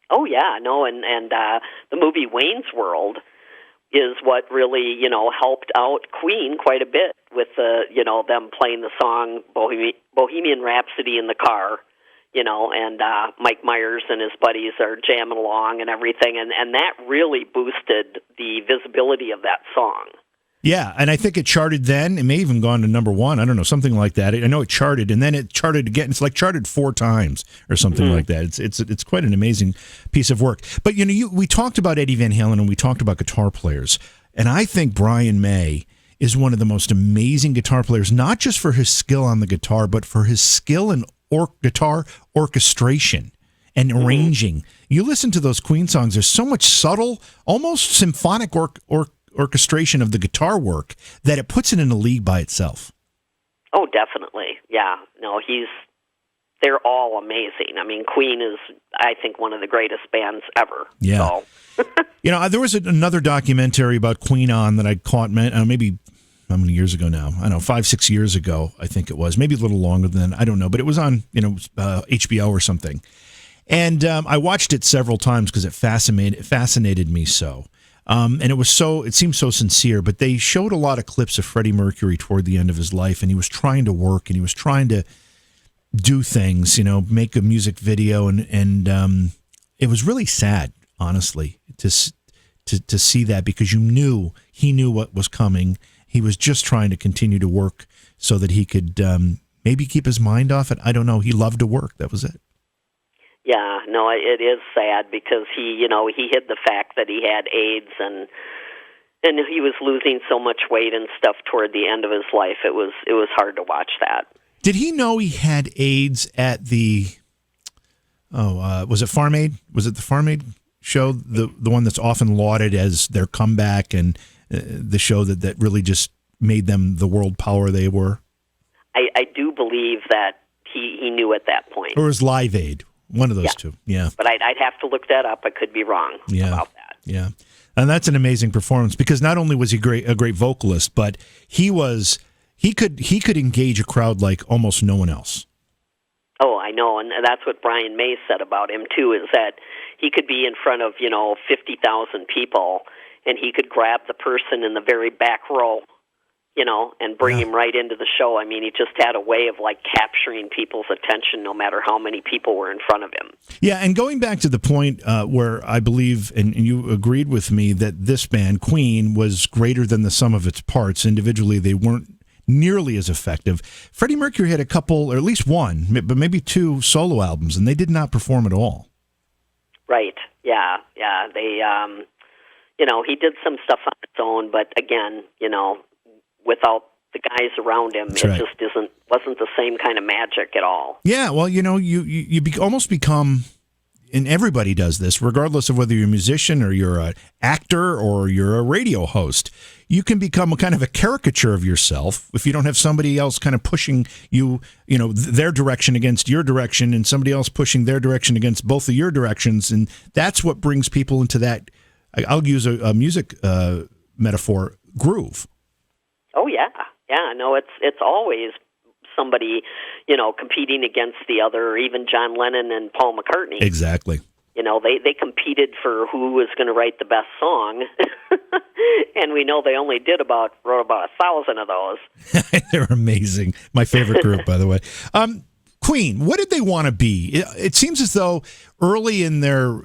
Oh yeah, no, and the movie Wayne's World is what really, helped out Queen quite a bit with them playing the song Bohemian Rhapsody in the car, and Mike Myers and his buddies are jamming along and everything, and that really boosted the visibility of that song. Yeah, and I think it charted then. It may even gone to number one. I don't know, something like that. I know it charted, and then it charted again. It's like charted 4 times or something like that. It's quite an amazing piece of work. But we talked about Eddie Van Halen and we talked about guitar players, and I think Brian May is one of the most amazing guitar players, not just for his skill on the guitar, but for his skill in guitar orchestration and arranging. You listen to those Queen songs. There's so much subtle, almost symphonic orchestration of the guitar work that it puts it in a league by itself. Oh, definitely. Yeah. No, they're all amazing. I mean, Queen is, I think, one of the greatest bands ever. Yeah. So. There was another documentary about Queen on that I caught maybe how many years ago now? I don't know, 5-6 years ago, I think it was. Maybe a little longer than, I don't know, but it was on, HBO or something. And I watched it several times because it fascinated me so. And it seemed so sincere, but they showed a lot of clips of Freddie Mercury toward the end of his life, and he was trying to work and he was trying to do things, make a music video, and it was really sad, honestly, to see that, because he knew what was coming. He was just trying to continue to work so that he could maybe keep his mind off it. I don't know. He loved to work. That was it. Yeah, no, it is sad because he hid the fact that he had AIDS and he was losing so much weight and stuff toward the end of his life. It was hard to watch that. Did he know he had AIDS at the was it Farm Aid? Was it the Farm Aid show, the one that's often lauded as their comeback and the show that really just made them the world power they were? I do believe that he knew at that point. Or was Live Aid? One of those two, yeah. But I'd have to look that up. I could be wrong about that. Yeah, and that's an amazing performance, because not only was he a great vocalist, but he could engage a crowd like almost no one else. Oh, I know, and that's what Brian May said about him too, is that he could be in front of 50,000 people, and he could grab the person in the very back row, and bring him right into the show. I mean, he just had a way of capturing people's attention no matter how many people were in front of him. Yeah, and going back to the point where I believe, and you agreed with me, that this band, Queen, was greater than the sum of its parts. Individually, they weren't nearly as effective. Freddie Mercury had a couple, or at least one, but maybe 2 solo albums, and they did not perform at all. Right, yeah. They, he did some stuff on his own, but again, without the guys around him, that's it right. Just wasn't the same kind of magic at all. Yeah, well, you almost become, and everybody does this, regardless of whether you're a musician or you're an actor or you're a radio host. You can become a kind of a caricature of yourself if you don't have somebody else kind of pushing you, their direction against your direction, and somebody else pushing their direction against both of your directions, and that's what brings people into that. I'll use a music metaphor, groove. Oh yeah. No, it's always somebody, competing against the other. Or even John Lennon and Paul McCartney. Exactly. They competed for who was going to write the best song, and we know they only wrote about 1,000 of those. They're amazing. My favorite group, by the way. Queen. What did they want to be? It seems as though early in their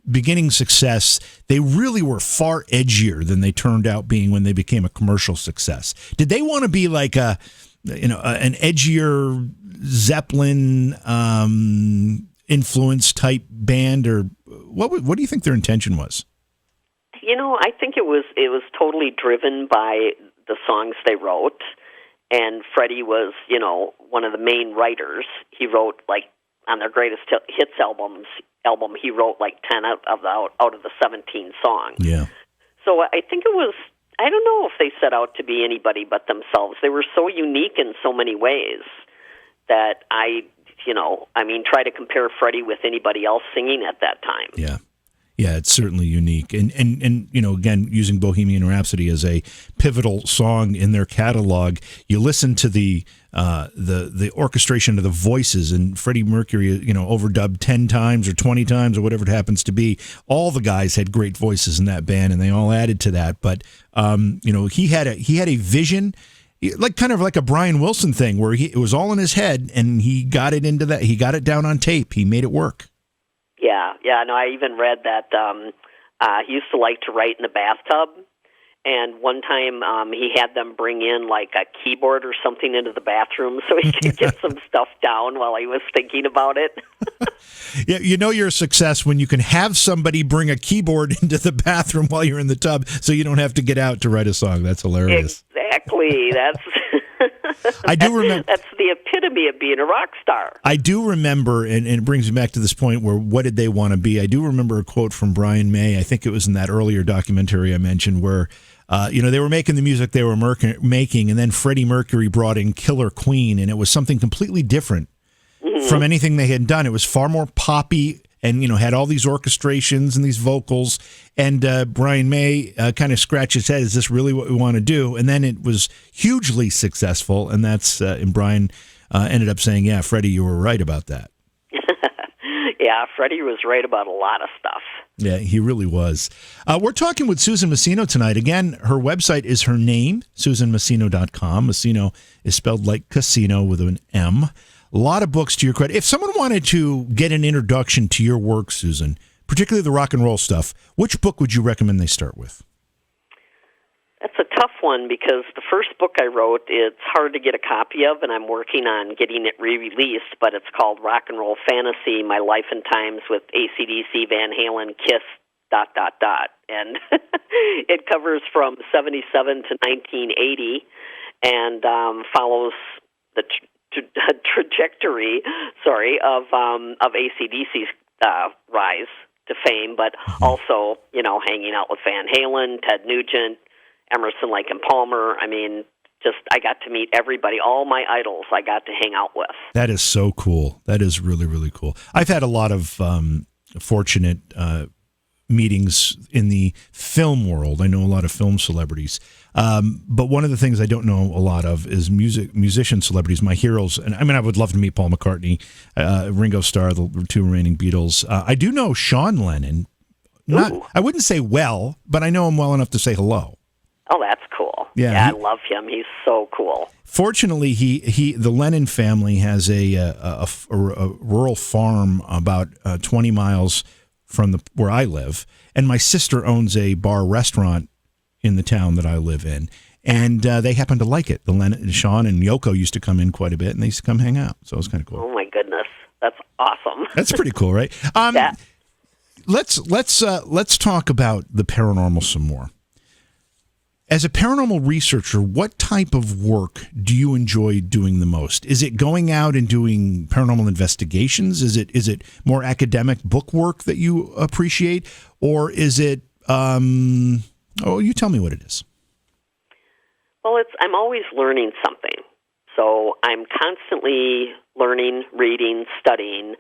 beginning success, they really were far edgier than they turned out being when they became a commercial success. Did they want to be like an edgier Zeppelin influence type band, or what do you think their intention was? I think it was totally driven by the songs they wrote, and Freddie was one of the main writers. He wrote on their greatest hits album, he wrote 10 out of the 17 songs. Yeah. So I think it was, I don't know if they set out to be anybody but themselves. They were so unique in so many ways that try to compare Freddie with anybody else singing at that time. Yeah. Yeah, it's certainly unique. And you know, again, using Bohemian Rhapsody as a pivotal song in their catalog, you listen to the orchestration of the voices, and Freddie Mercury, you know, overdubbed 10 times or 20 times or whatever it happens to be. All the guys had great voices in that band, and they all added to that. But you know, he had a vision, like kind of like a Brian Wilson thing, where it was all in his head, and he got it into that. He got it down on tape. He made it work. Yeah. No, I even read that he used to like to write in the bathtub, and one time he had them bring in like a keyboard or something into the bathroom so he could get some stuff down while he was thinking about it. Yeah, you know you're a success when you can have somebody bring a keyboard into the bathroom while you're in the tub, so you don't have to get out to write a song. That's hilarious. Exactly. That's. I do remember. That's the epitome of being a rock star. I do remember, and it brings me back to this point where what did they want to be? I do remember a quote from Brian May. I think it was in that earlier documentary I mentioned where, you know, they were making the music they were making, and then Freddie Mercury brought in Killer Queen, and it was something completely different from anything they had done. It was far more poppy, and, you know, had all these orchestrations and these vocals. And Brian May kind of scratched his head, is this really what we want to do? And then it was hugely successful. And that's, and Brian ended up saying, yeah, Freddie, you were right about that. Yeah, Freddie was right about a lot of stuff. Yeah, he really was. We're talking with Susan Masino tonight. Again, her website is her name, susanmasino.com. Massino is spelled like casino with an M. A lot of books to your credit. If someone wanted to get an introduction to your work, Susan, particularly the rock and roll stuff, which book would you recommend they start with? That's a tough one because the first book I wrote, it's hard to get a copy of, and I'm working on getting it re-released, but it's called Rock and Roll Fantasy, My Life and Times with AC/DC, Van Halen, Kiss, ... And it covers from 77 to 1980 and follows the trajectory, of AC/DC's rise to fame, but also, you know, hanging out with Van Halen, Ted Nugent, Emerson, Lake and Palmer. I mean, just I got to meet everybody, all my idols I got to hang out with. That is so cool. That is really, really cool. I've had a lot of fortunate meetings in the film world. I know a lot of film celebrities. But one of the things I don't know a lot of is musician celebrities, my heroes. And I mean, I would love to meet Paul McCartney, Ringo Starr, the two remaining Beatles. I do know Sean Lennon. I wouldn't say well, but I know him well enough to say hello. Oh, that's cool. Yeah, I love him. He's so cool. Fortunately, the Lennon family has a rural farm about 20 miles from where I live, and my sister owns a bar restaurant in the town that I live in, and they happen to like it. Sean and Yoko used to come in quite a bit, and they used to come hang out. So it was kind of cool. Oh my goodness, that's awesome. That's pretty cool, right? Let's talk about the paranormal some more. As a paranormal researcher, what type of work do you enjoy doing the most? Is it going out and doing paranormal investigations? Is it more academic book work that you appreciate, or is it? You tell me what it is. Well, I'm always learning something, so I'm constantly learning, reading, studying,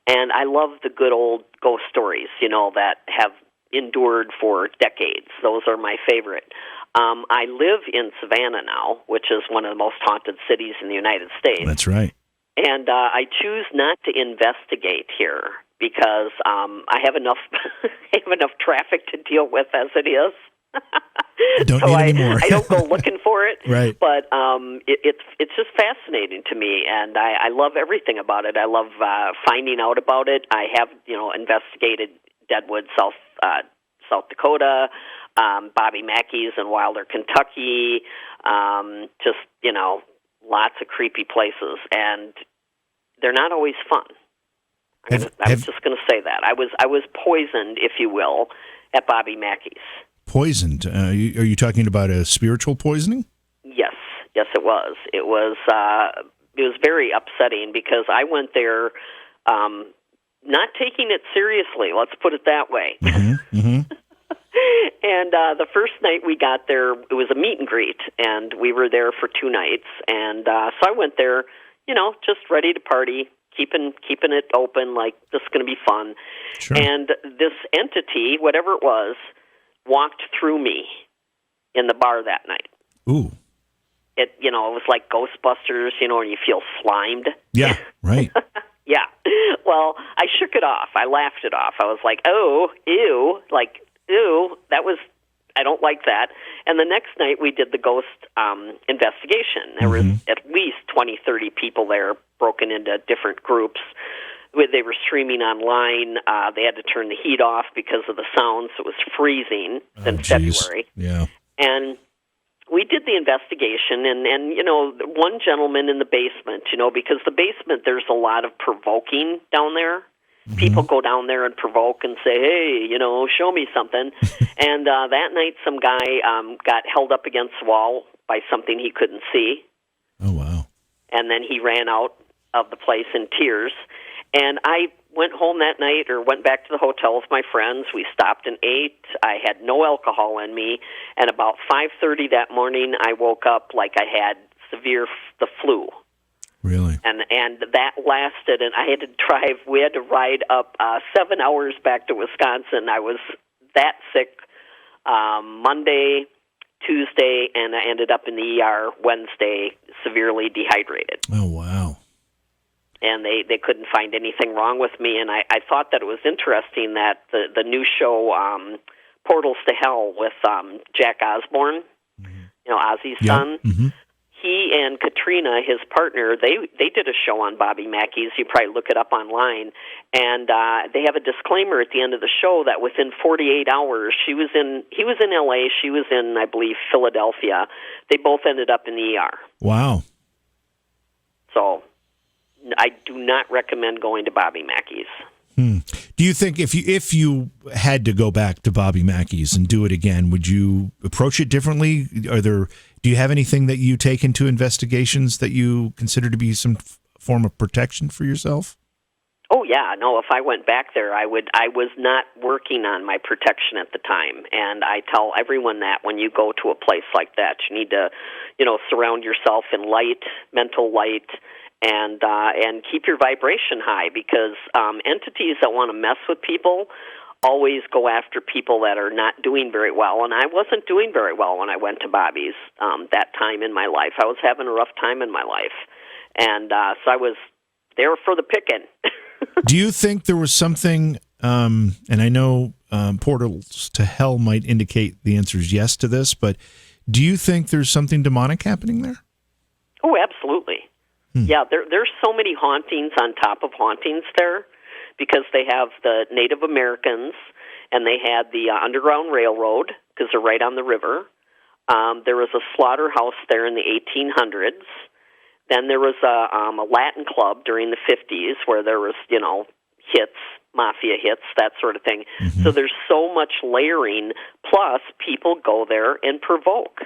and I love the good old ghost stories, you know, that have endured for decades. Those are my favorite. I live in Savannah now, which is one of the most haunted cities in the United States. That's right. And I choose not to investigate here because I have enough traffic to deal with as it is. Don't need any more. I don't go looking for it. Right. But it's just fascinating to me, and I love everything about it. I love finding out about it. I have investigated Deadwood, South Dakota, Bobby Mackey's in Wilder, Kentucky, just, lots of creepy places, and they're not always fun. I'm just going to say that. I was poisoned, if you will, at Bobby Mackey's. Poisoned? Are you talking about a spiritual poisoning? Yes, it was. It was very upsetting because I went there not taking it seriously, let's put it that way. Mm-hmm, mm-hmm. And the first night we got there, it was a meet and greet, and we were there for 2 nights. And so I went there, just ready to party, keeping it open, like this is going to be fun. Sure. And this entity, whatever it walked through me in the bar that night. Ooh. It was like Ghostbusters, and you feel slimed. Yeah, right. Yeah. Well, I shook it off. I laughed it off. I was like, oh, ew, I don't like that. And the next night we did the ghost investigation. There was at least 20, 30 people there, broken into different groups. They were streaming online. They had to turn the heat off because of the sound, so it was freezing in February. Yeah. And we did the investigation, and one gentleman in the basement, because the basement, there's a lot of provoking down there. Mm-hmm. People go down there and provoke and say, hey, show me something. And that night, some guy got held up against the wall by something he couldn't see. Oh, wow. And then he ran out of the place in tears. And I went home that night, or went back to the hotel with my friends. We stopped and ate. I had no alcohol in me. And about 5:30 that morning, I woke up like I had the flu. Really? And that lasted, and I had to drive. We had to ride up 7 hours back to Wisconsin. I was that sick Monday, Tuesday, and I ended up in the ER Wednesday, severely dehydrated. Oh, wow. And they couldn't find anything wrong with me. And I thought that it was interesting that the new show, Portals to Hell, with Jack Osborne, Ozzy's son, he and Katrina, his partner, they did a show on Bobby Mackey's. You probably look it up online. And they have a disclaimer at the end of the show that within 48 hours, he was in L.A., she was in, I believe, Philadelphia. They both ended up in the ER. Wow. So I do not recommend going to Bobby Mackey's. Do you think if you had to go back to Bobby Mackey's and do it again, would you approach it differently? Do you have anything that you take into investigations that you consider to be some form of protection for yourself? Oh yeah, no. If I went back there, I would. I was not working on my protection at the time, and I tell everyone that when you go to a place like that, you need to, surround yourself in light, mental light. And keep your vibration high, because entities that want to mess with people always go after people that are not doing very well. And I wasn't doing very well when I went to Bobby's that time in my life. I was having a rough time in my life. And so I was there for the picking. Do you think there was something, and I know Portals to Hell might indicate the answer is yes to this, but do you think there's something demonic happening there? Oh, absolutely. Yeah, there's so many hauntings on top of hauntings there, because they have the Native Americans, and they had the Underground Railroad, because they're right on the river. There was a slaughterhouse there in the 1800s. Then there was a Latin club during the 50s where there was, hits, mafia hits, that sort of thing. Mm-hmm. So there's so much layering, plus people go there and provoke.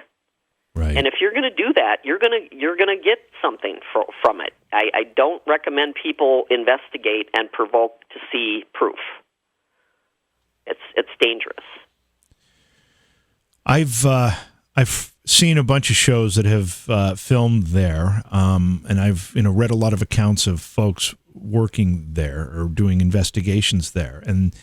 Right. And if you're going to do that, you're going to get something from it. I don't recommend people investigate and provoke to see proof. It's dangerous. I've seen a bunch of shows that have filmed there, and I've read a lot of accounts of folks working there or doing investigations there, and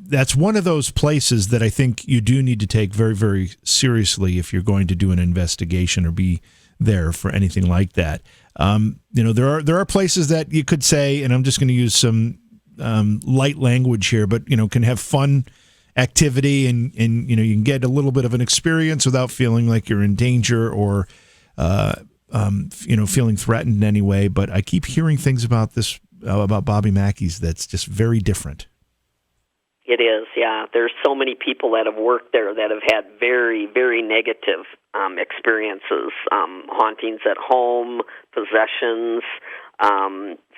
that's one of those places that I think you do need to take very, very seriously if you're going to do an investigation or be there for anything like that. There are places that you could say, and I'm just going to use some light language here, but can have fun activity and you can get a little bit of an experience without feeling like you're in danger or feeling threatened in any way. But I keep hearing things about this about Bobby Mackey's that's just very different. It is, yeah. There's so many people that have worked there that have had very, very negative experiences, hauntings at home, possessions,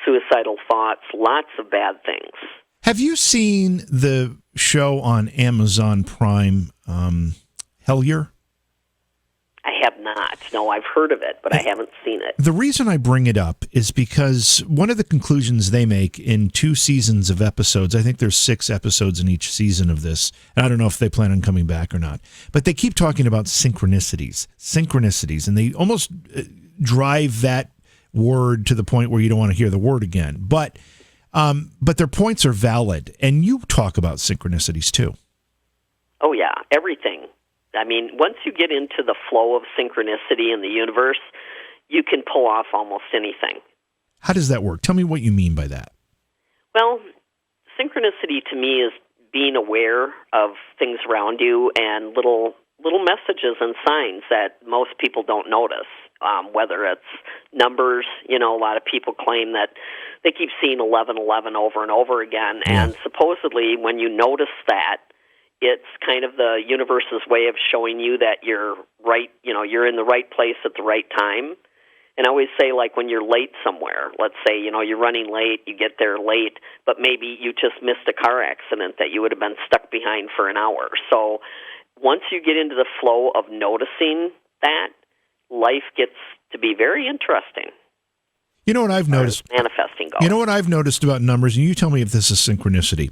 suicidal thoughts, lots of bad things. Have you seen the show on Amazon Prime, Hellier? I have not. No, I've heard of it, but I haven't seen it. The reason I bring it up is because one of the conclusions they make in 2 seasons of episodes, I think there's 6 episodes in each season of this, and I don't know if they plan on coming back or not, but they keep talking about synchronicities, and they almost drive that word to the point where you don't want to hear the word again. But their points are valid, and you talk about synchronicities too. Oh, yeah, everything. I mean, once you get into the flow of synchronicity in the universe, you can pull off almost anything. How does that work? Tell me what you mean by that. Well, synchronicity to me is being aware of things around you and little messages and signs that most people don't notice, whether it's numbers. A lot of people claim that they keep seeing 1111 over and over again, and supposedly when you notice that, it's kind of the universe's way of showing you that you're right, you're in the right place at the right time. And I always say, like, when you're late somewhere, let's say, you're running late, you get there late, but maybe you just missed a car accident that you would have been stuck behind for an hour. So once you get into the flow of noticing that, life gets to be very interesting. You know what I've noticed? Manifesting goes. You know what I've noticed about numbers, and you tell me if this is synchronicity.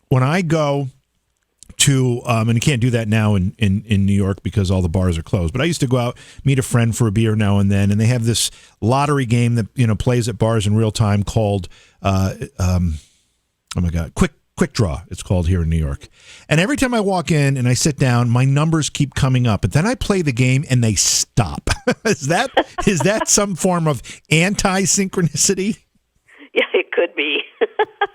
When I go to, and you can't do that now in New York because all the bars are closed, but I used to go out, meet a friend for a beer now and then, and they have this lottery game that, plays at bars in real time called, Quick Draw, it's called here in New York. And every time I walk in and I sit down, my numbers keep coming up. But then I play the game and they stop. Is that some form of anti-synchronicity? Yeah, it could be.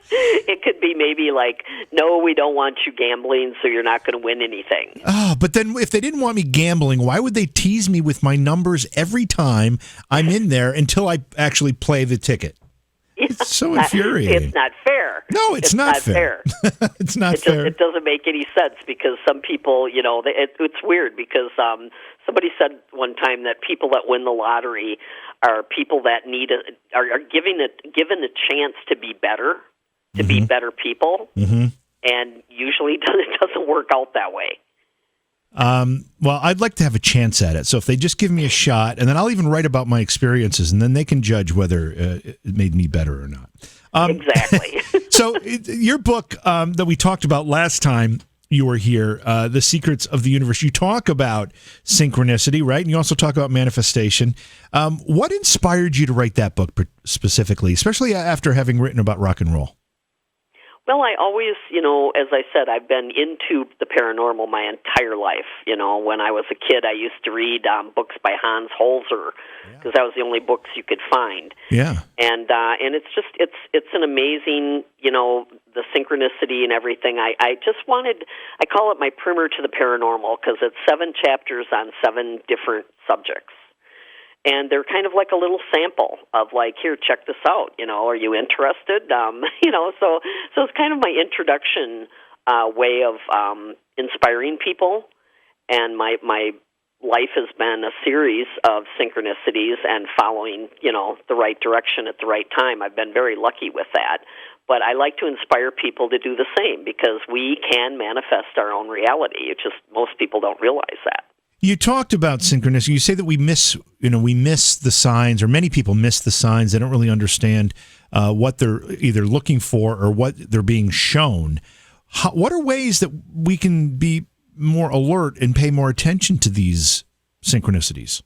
It could be maybe like, no, we don't want you gambling, so you're not going to win anything. Oh, but then if they didn't want me gambling, why would they tease me with my numbers every time I'm in there until I actually play the ticket? It's so infuriating. It's not fair. No, it's not fair. It's not fair. It doesn't make any sense because some people, it's weird because somebody said one time that people that win the lottery are people that are given a chance to be better, to be better people, and usually it doesn't work out that way. Well, I'd like to have a chance at it. So if they just give me a shot, and then I'll even write about my experiences, and then they can judge whether it made me better or not. Exactly. So your book that we talked about last time you were here, The Secrets of the Universe, you talk about synchronicity, right? And you also talk about manifestation. What inspired you to write that book specifically, especially after having written about rock and roll? Well, I always, as I said, I've been into the paranormal my entire life. When I was a kid, I used to read books by Hans Holzer because that was the only books you could find. Yeah. And it's just, it's an amazing, the synchronicity and everything. I call it my primer to the paranormal because it's 7 chapters on 7 different subjects. And they're kind of like a little sample of like, here, check this out. Are you interested? So it's kind of my introduction way of inspiring people. And my life has been a series of synchronicities and following, the right direction at the right time. I've been very lucky with that. But I like to inspire people to do the same because we can manifest our own reality. It's just most people don't realize that. You talked about synchronicity. You say that we miss the signs, or many people miss the signs. They don't really understand what they're either looking for or what they're being shown. What are ways that we can be more alert and pay more attention to these synchronicities?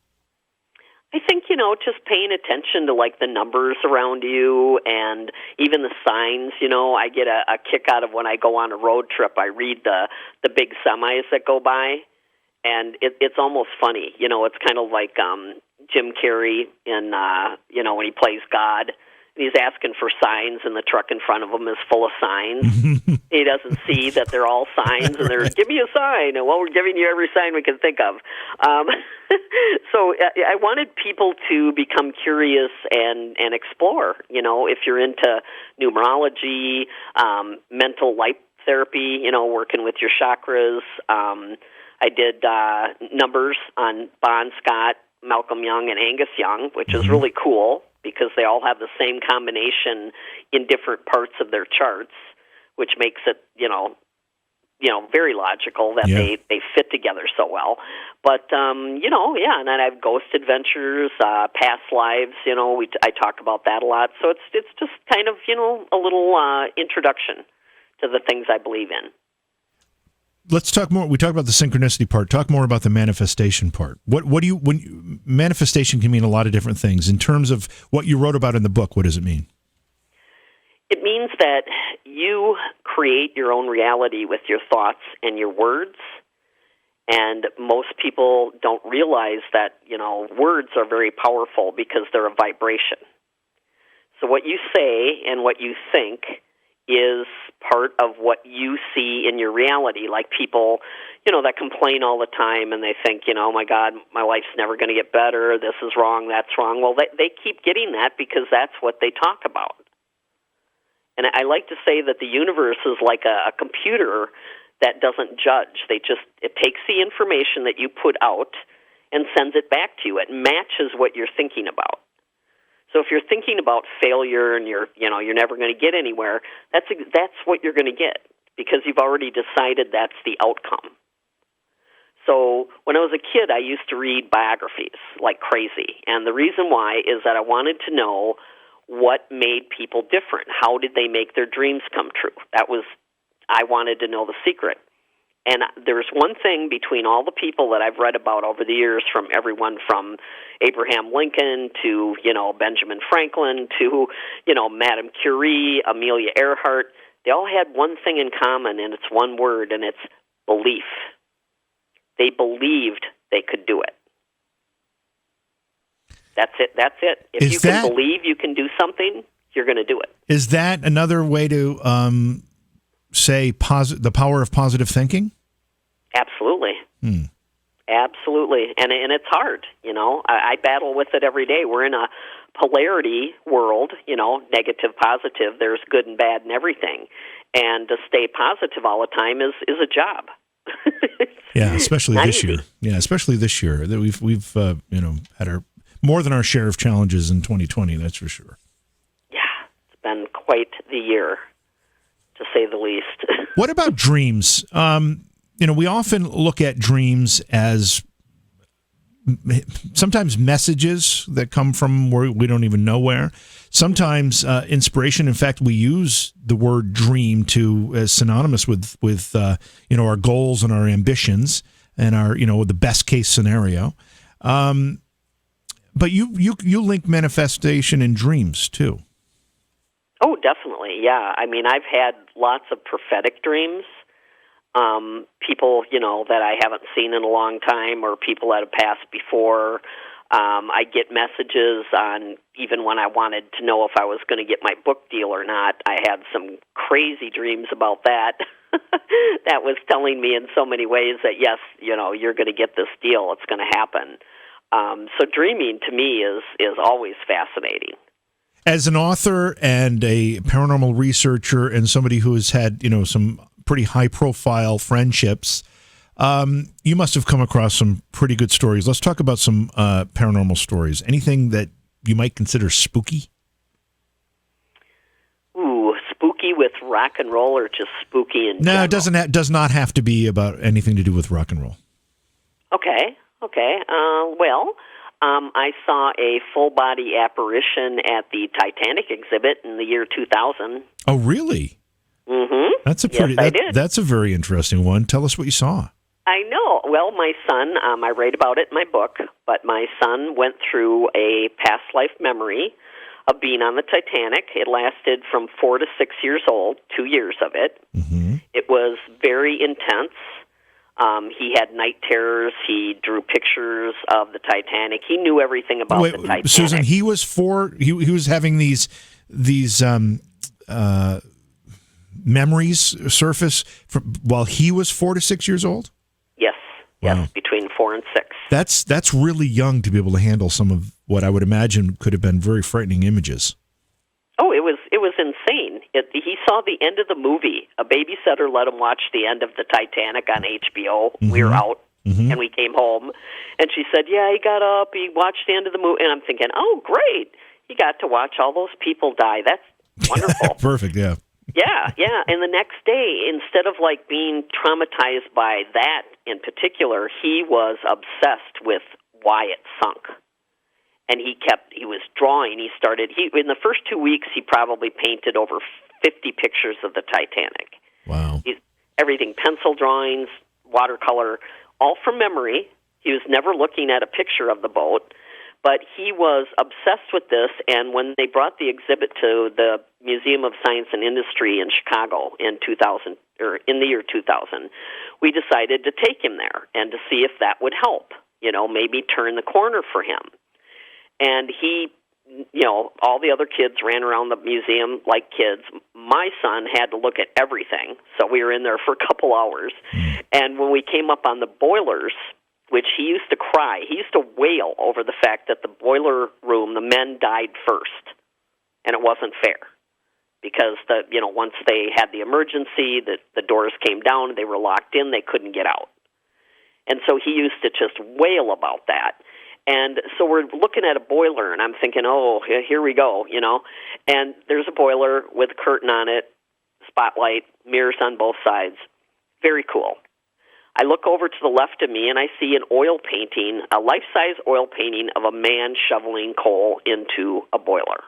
I think, just paying attention to, like, the numbers around you and even the signs. I get a kick out of when I go on a road trip. I read the big semis that go by. And it's almost funny, it's kind of like Jim Carrey in, when he plays God. And he's asking for signs, and the truck in front of him is full of signs. He doesn't see that they're all signs, and they're, give me a sign. And, well, we're giving you every sign we can think of. So I wanted people to become curious and explore, if you're into numerology, mental light therapy, working with your chakras. I did numbers on Bon Scott, Malcolm Young, and Angus Young, which is really cool because they all have the same combination in different parts of their charts, which makes it, very logical that they fit together so well. But, and then I have ghost adventures, past lives, I talk about that a lot. So it's just kind of, a little introduction to the things I believe in. let's talk more. We talked about the synchronicity part. Talk more about the manifestation part. What do you manifestation can mean a lot of different things. In terms of what you wrote about in the book, what does it mean? It means that you create your own reality with your thoughts and your words. And most people don't realize that, words are very powerful because they're a vibration. So what you say and what you think is part of what you see in your reality. Like people, that complain all the time and they think, oh my God, my life's never going to get better. This is wrong, that's wrong. Well, they keep getting that because that's what they talk about. And I like to say that the universe is like a computer that doesn't judge. It takes the information that you put out and sends it back to you. It matches what you're thinking about. So if you're thinking about failure and you're never going to get anywhere, that's what you're going to get because you've already decided that's the outcome. So when I was a kid, I used to read biographies like crazy. And the reason why is that I wanted to know what made people different. How did they make their dreams come true? I wanted to know the secret. And there's one thing between all the people that I've read about over the years, from everyone from Abraham Lincoln to, Benjamin Franklin to, Madame Curie, Amelia Earhart, they all had one thing in common, and it's one word, and it's belief. They believed they could do it. That's it. If you can believe you can do something, you're going to do it. Is that another way to say the power of positive thinking? Absolutely. Absolutely. And it's hard, I battle with it every day. We're in a polarity world, negative, positive. There's good and bad and everything. And to stay positive all the time is a job. Yeah, especially this easy. year. Yeah, especially this year. That we've had more than our share of challenges in 2020, that's for sure. Yeah, it's been quite the year, to say the least. What about dreams? We often look at dreams as sometimes messages that come from where we don't even know where. Sometimes inspiration. In fact, we use the word dream as synonymous with our goals and our ambitions and our the best case scenario. But you link manifestation and dreams too. Oh, definitely. Yeah. I mean, I've had lots of prophetic dreams. People, that I haven't seen in a long time, or people that have passed before. I get messages on, even when I wanted to know if I was going to get my book deal or not. I had some crazy dreams about that. That was telling me in so many ways that, yes, you're going to get this deal. It's going to happen. So dreaming to me is always fascinating. As an author and a paranormal researcher and somebody who has had, some pretty high-profile friendships, you must have come across some pretty good stories. Let's talk about some paranormal stories. Anything that you might consider spooky? Ooh, spooky with rock and roll, or just spooky in general? No, it does not have to be about anything to do with rock and roll. Okay. I saw a full-body apparition at the Titanic exhibit in the year 2000. Oh, really? Mm-hmm. I did. That's a very interesting one. Tell us what you saw. I know. Well, my son, I write about it in my book, but my son went through a past life memory of being on the Titanic. It lasted from 4 to 6 years old, 2 years of it. Mm-hmm. It was very intense. He had night terrors. He drew pictures of the Titanic. He knew everything about the Titanic. Susan, he was he was having these memories surface while he was 4 to 6 years old? Yes. Wow. Yes, between 4 and 6. That's really young to be able to handle some of what I would imagine could have been very frightening images. Oh, it was insane. He saw the end of the movie. A babysitter let him watch the end of the Titanic on HBO. Mm-hmm. We were out, mm-hmm. and we came home, and she said, "Yeah, he got up, he watched the end of the movie," and I'm thinking, "Oh, great! He got to watch all those people die. That's wonderful." Perfect. Yeah. Yeah. And the next day, instead of being traumatized by that in particular, he was obsessed with why it sunk. And he was drawing. In the first 2 weeks, he probably painted over 50 pictures of the Titanic. Wow. everything, pencil drawings, watercolor, all from memory. He was never looking at a picture of the boat, but he was obsessed with this, and when they brought the exhibit to the Museum of Science and Industry in Chicago in the year 2000, we decided to take him there and to see if that would help, maybe turn the corner for him. And he, all the other kids ran around the museum like kids. My son had to look at everything, so we were in there for a couple hours. And when we came up on the boilers, which he used to cry, he used to wail over the fact that the boiler room, the men died first, and it wasn't fair. Because once they had the emergency, the doors came down, they were locked in, they couldn't get out. And so he used to just wail about that. And so we're looking at a boiler, and I'm thinking, oh, here we go, And there's a boiler with a curtain on it, spotlight, mirrors on both sides. Very cool. I look over to the left of me, and I see an oil painting, a life-size oil painting of a man shoveling coal into a boiler.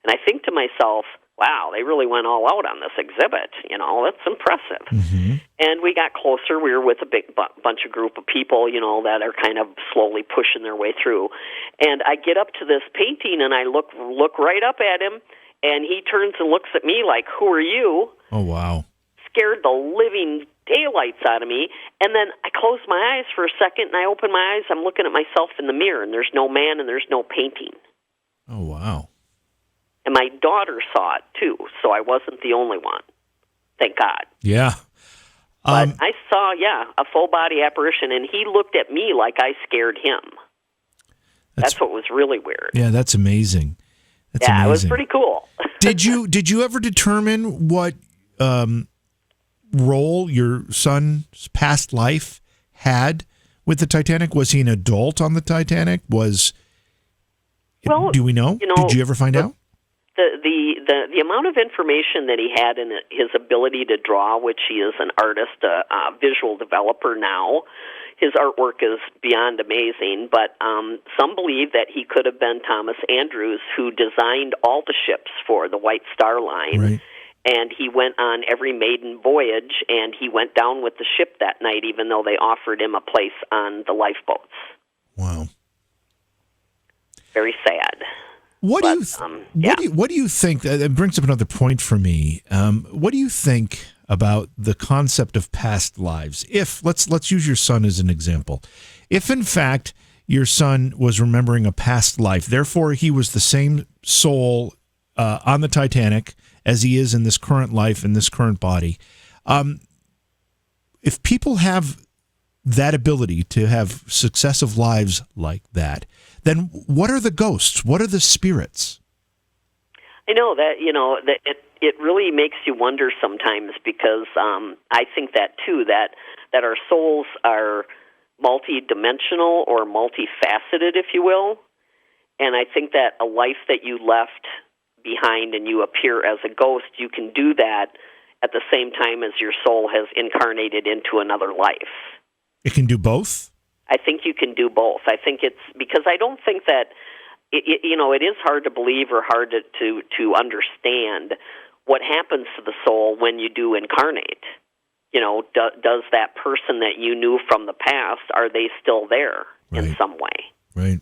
And I think to myself, wow, they really went all out on this exhibit. That's impressive. Mm-hmm. And we got closer. We were with a big bunch of group of people, that are kind of slowly pushing their way through. And I get up to this painting, and I look right up at him, and he turns and looks at me like, who are you? Oh, wow. Scared the living daylights out of me. And then I close my eyes for a second, and I open my eyes. I'm looking at myself in the mirror, and there's no man, and there's no painting. Oh, wow. And my daughter saw it, too, so I wasn't the only one. Thank God. Yeah. But I saw, a full-body apparition, and he looked at me like I scared him. That's what was really weird. Yeah, that's amazing. That's amazing. It was pretty cool. Did you ever determine what role your son's past life had with the Titanic? Was he an adult on the Titanic? Do we know? Did you ever find out? The amount of information that he had in his ability to draw, which he is an artist, a visual developer now, his artwork is beyond amazing. But some believe that he could have been Thomas Andrews, who designed all the ships for the White Star Line. Right. And he went on every maiden voyage, and he went down with the ship that night, even though they offered him a place on the lifeboats. Wow. Very sad. What do you think? That brings up another point for me. What do you think about the concept of past lives? If let's use your son as an example. If in fact your son was remembering a past life, therefore he was the same soul on the Titanic as he is in this current life, in this current body. If people have that ability to have successive lives like that, then what are the ghosts? What are the spirits? I know that, that it really makes you wonder sometimes, because I think that too, that our souls are multidimensional or multifaceted, if you will. And I think that a life that you left behind and you appear as a ghost, you can do that at the same time as your soul has incarnated into another life. It can do both? I think you can do both. I think it's because I don't think that it is hard to believe or hard to understand what happens to the soul when you do incarnate. Does that person that you knew from the past, are they still there in some way? Right.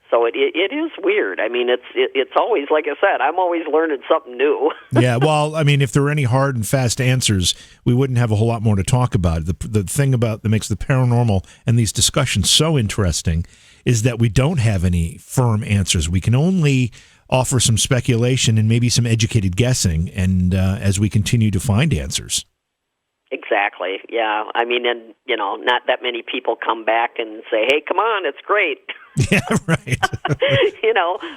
So it is weird. I mean, it's always, like I said, I'm always learning something new. Yeah, well, I mean, if there were any hard and fast answers, we wouldn't have a whole lot more to talk about. The thing that makes the paranormal and these discussions so interesting is that we don't have any firm answers. We can only offer some speculation and maybe some educated guessing, and as we continue to find answers. Exactly. Yeah. I mean, and not that many people come back and say, "Hey, come on, it's great." Yeah, right.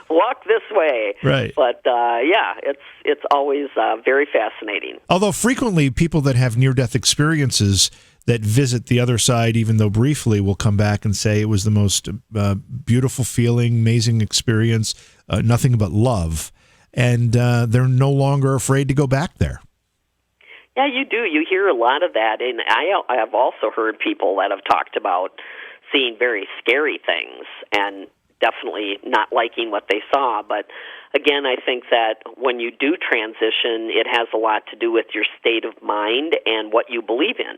Walk this way. Right. But it's always very fascinating. Although frequently people that have near-death experiences that visit the other side, even though briefly, will come back and say it was the most beautiful feeling, amazing experience, nothing but love, and they're no longer afraid to go back there. Yeah, you do. You hear a lot of that, and I have also heard people that have talked about seeing very scary things and definitely not liking what they saw. But again, I think that when you do transition, it has a lot to do with your state of mind and what you believe in.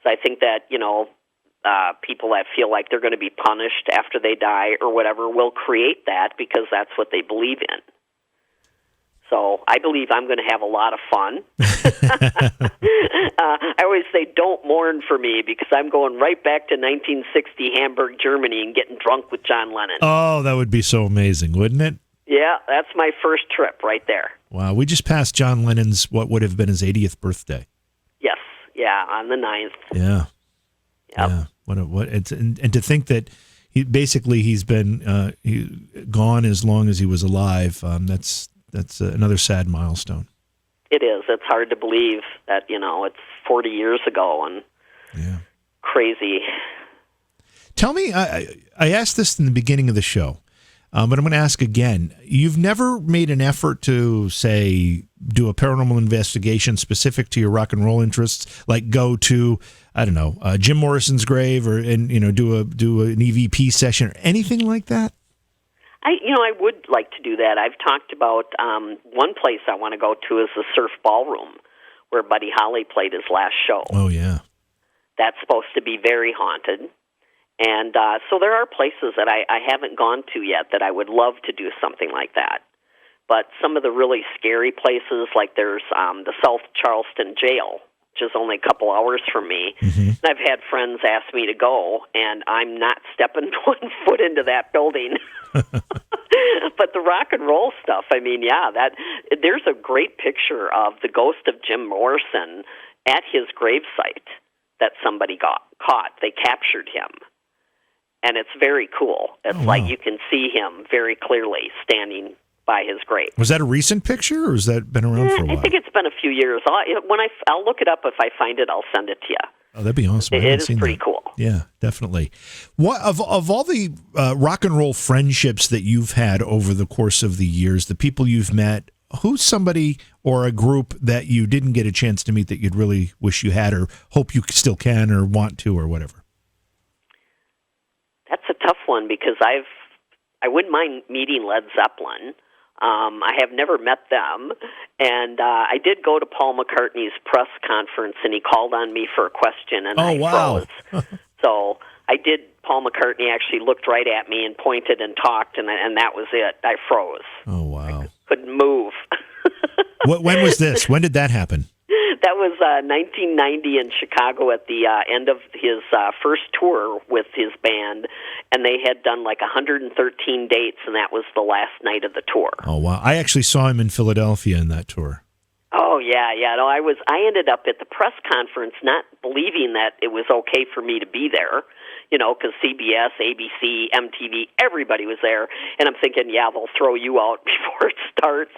So I think that, people that feel like they're going to be punished after they die or whatever will create that because that's what they believe in. So I believe I'm going to have a lot of fun. I always say, don't mourn for me, because I'm going right back to 1960 Hamburg, Germany, and getting drunk with John Lennon. Oh, that would be so amazing, wouldn't it? Yeah, that's my first trip right there. Wow, we just passed John Lennon's, what would have been his 80th birthday. Yes, yeah, on the 9th. Yeah. Yep. Yeah. And to think that he's been gone as long as he was alive, that's another sad milestone. It is. It's hard to believe that, it's 40 years ago and crazy. Tell me, I asked this in the beginning of the show, but I'm going to ask again. You've never made an effort to, say, do a paranormal investigation specific to your rock and roll interests, like go to, I don't know, Jim Morrison's grave, or do an EVP session or anything like that? I would like to do that. I've talked about one place I want to go to is the Surf Ballroom, where Buddy Holly played his last show. Oh, yeah. That's supposed to be very haunted. And so there are places that I haven't gone to yet that I would love to do something like that. But some of the really scary places, like there's the South Charleston Jail, which is only a couple hours from me. Mm-hmm. And I've had friends ask me to go, and I'm not stepping one foot into that building. But the rock and roll stuff, there's a great picture of the ghost of Jim Morrison at his gravesite that somebody caught. They captured him. And it's very cool. It's like you can see him very clearly standing by his grave. Was that a recent picture, or has that been around for a while? I think it's been a few years. I'll look it up. If I find it, I'll send it to you. Oh, that'd be awesome. It is pretty cool. Yeah, definitely. What of all the rock and roll friendships that you've had over the course of the years, the people you've met, who's somebody or a group that you didn't get a chance to meet that you'd really wish you had, or hope you still can, or want to, or whatever? That's a tough one, because I wouldn't mind meeting Led Zeppelin. I have never met them, and I did go to Paul McCartney's press conference, and he called on me for a question, and I froze. So I did. Paul McCartney actually looked right at me and pointed and talked, and that was it. I froze. Oh, wow. I couldn't move. When was this? When did that happen? That was 1990 in Chicago at the end of his first tour with his band, and they had done like 113 dates, and that was the last night of the tour. Oh, wow. I actually saw him in Philadelphia in that tour. Oh, yeah. No, I ended up at the press conference not believing that it was okay for me to be there, because CBS, ABC, MTV, everybody was there. And I'm thinking, they'll throw you out before it starts.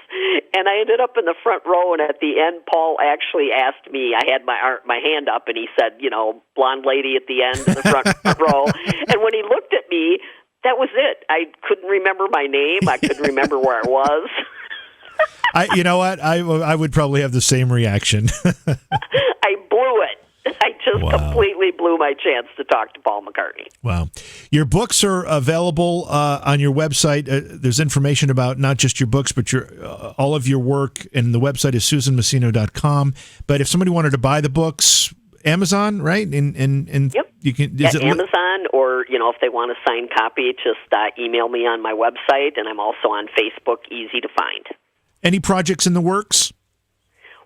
And I ended up in the front row, and at the end, Paul actually asked me, I had my hand up, and he said, blonde lady at the end in the front row. And when he looked at me, that was it. I couldn't remember my name. I couldn't remember where I was. You know what? I would probably have the same reaction. I blew it. I just completely blew my chance to talk to Paul McCartney. Wow. Your books are available on your website. There's information about not just your books, but all of your work, and the website is susanmassino.com. But if somebody wanted to buy the books, Amazon, right? And yep. You can Amazon, or if they want a signed copy, just email me on my website, and I'm also on Facebook, easy to find. Any projects in the works?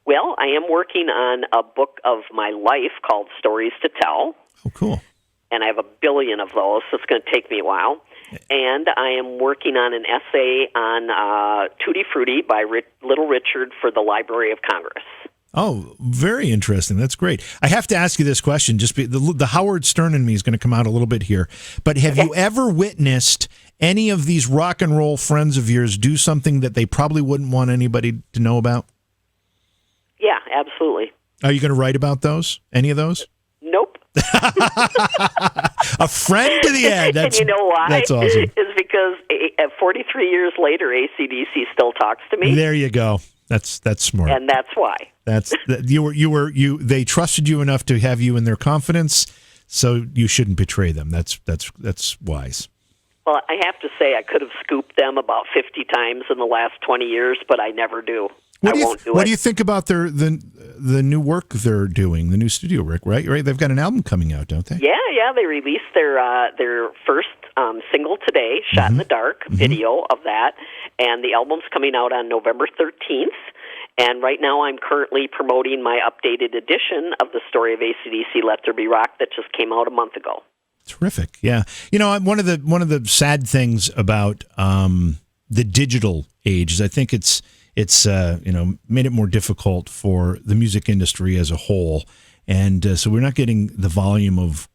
Well, I am working on a book of my life called Stories to Tell. Oh, cool. And I have 1 billion of those, so it's going to take me a while. And I am working on an essay on Tutti Frutti by Little Richard for the Library of Congress. Oh, very interesting. That's great. I have to ask you this question. The Howard Stern in me is going to come out a little bit here. But have you ever witnessed any of these rock and roll friends of yours do something that they probably wouldn't want anybody to know about? Yeah, absolutely. Are you going to write about those? Any of those? Nope. A friend to the end. And you know why? That's awesome. Is because 43 years later, AC/DC still talks to me. There you go. That's smart. And that's why. They trusted you enough to have you in their confidence, so you shouldn't betray them. That's wise. Well, I have to say I could have scooped them about 50 times in the last 20 years, but I never do. What do you think about the new work they're doing, the new studio work, right? They've got an album coming out, don't they? Yeah. They released their first single today, Shot in the Dark, video of that, and the album's coming out on November 13th. And right now I'm currently promoting my updated edition of The Story of AC/DC Let There Be Rock that just came out a month ago. Terrific. Yeah. One of the sad things about the digital age is I think it's made it more difficult for the music industry as a whole. And so we're not getting the volume of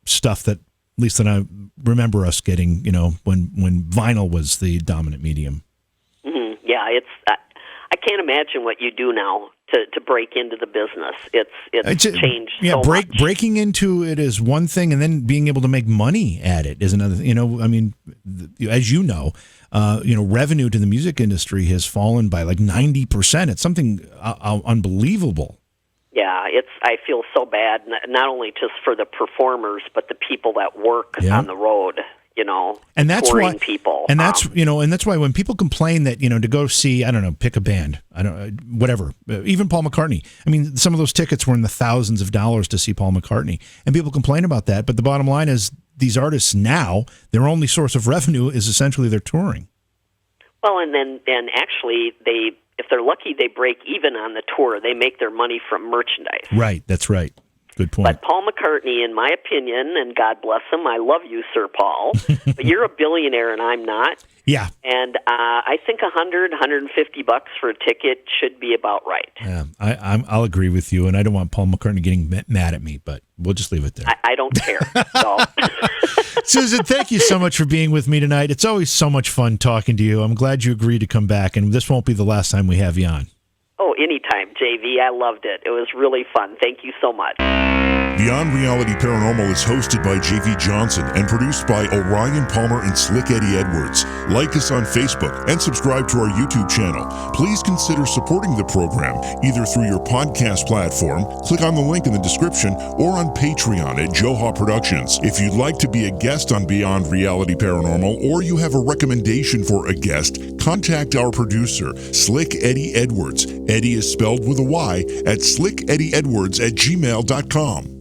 stuff that, at least that I remember us getting, when vinyl was the dominant medium. Mm-hmm. Yeah, I can't imagine what you do now to break into the business. It's changed so much. Breaking into it is one thing, and then being able to make money at it is another. As you know, revenue to the music industry has fallen by like 90%. It's something unbelievable. Yeah, I feel so bad, not only just for the performers, but the people that work on the road. And that's why people. And that's why when people complain that, to go see, I don't know, pick a band, whatever, even Paul McCartney. I mean, some of those tickets were in the thousands of dollars to see Paul McCartney, and people complain about that. But the bottom line is, these artists now, their only source of revenue is essentially their touring. Well, and actually, if they're lucky, they break even on the tour. They make their money from merchandise. Right. That's right. Good point. But Paul McCartney, in my opinion, and God bless him, I love you, Sir Paul, but you're a billionaire and I'm not. Yeah. And I think $150 for a ticket should be about right. Yeah, I'll agree with you, and I don't want Paul McCartney getting mad at me, but we'll just leave it there. I don't care. So. Susan, thank you so much for being with me tonight. It's always so much fun talking to you. I'm glad you agreed to come back, and this won't be the last time we have you on. Oh, anytime, JV. I loved it. It was really fun. Thank you so much. Beyond Reality Paranormal is hosted by J.V. Johnson and produced by Orion Palmer and Slick Eddie Edwards. Like us on Facebook and subscribe to our YouTube channel. Please consider supporting the program either through your podcast platform, click on the link in the description, or on Patreon at Joha Productions. If you'd like to be a guest on Beyond Reality Paranormal, or you have a recommendation for a guest, contact our producer, Slick Eddie Edwards. Eddie is spelled with a Y at slickeddieedwards@gmail.com.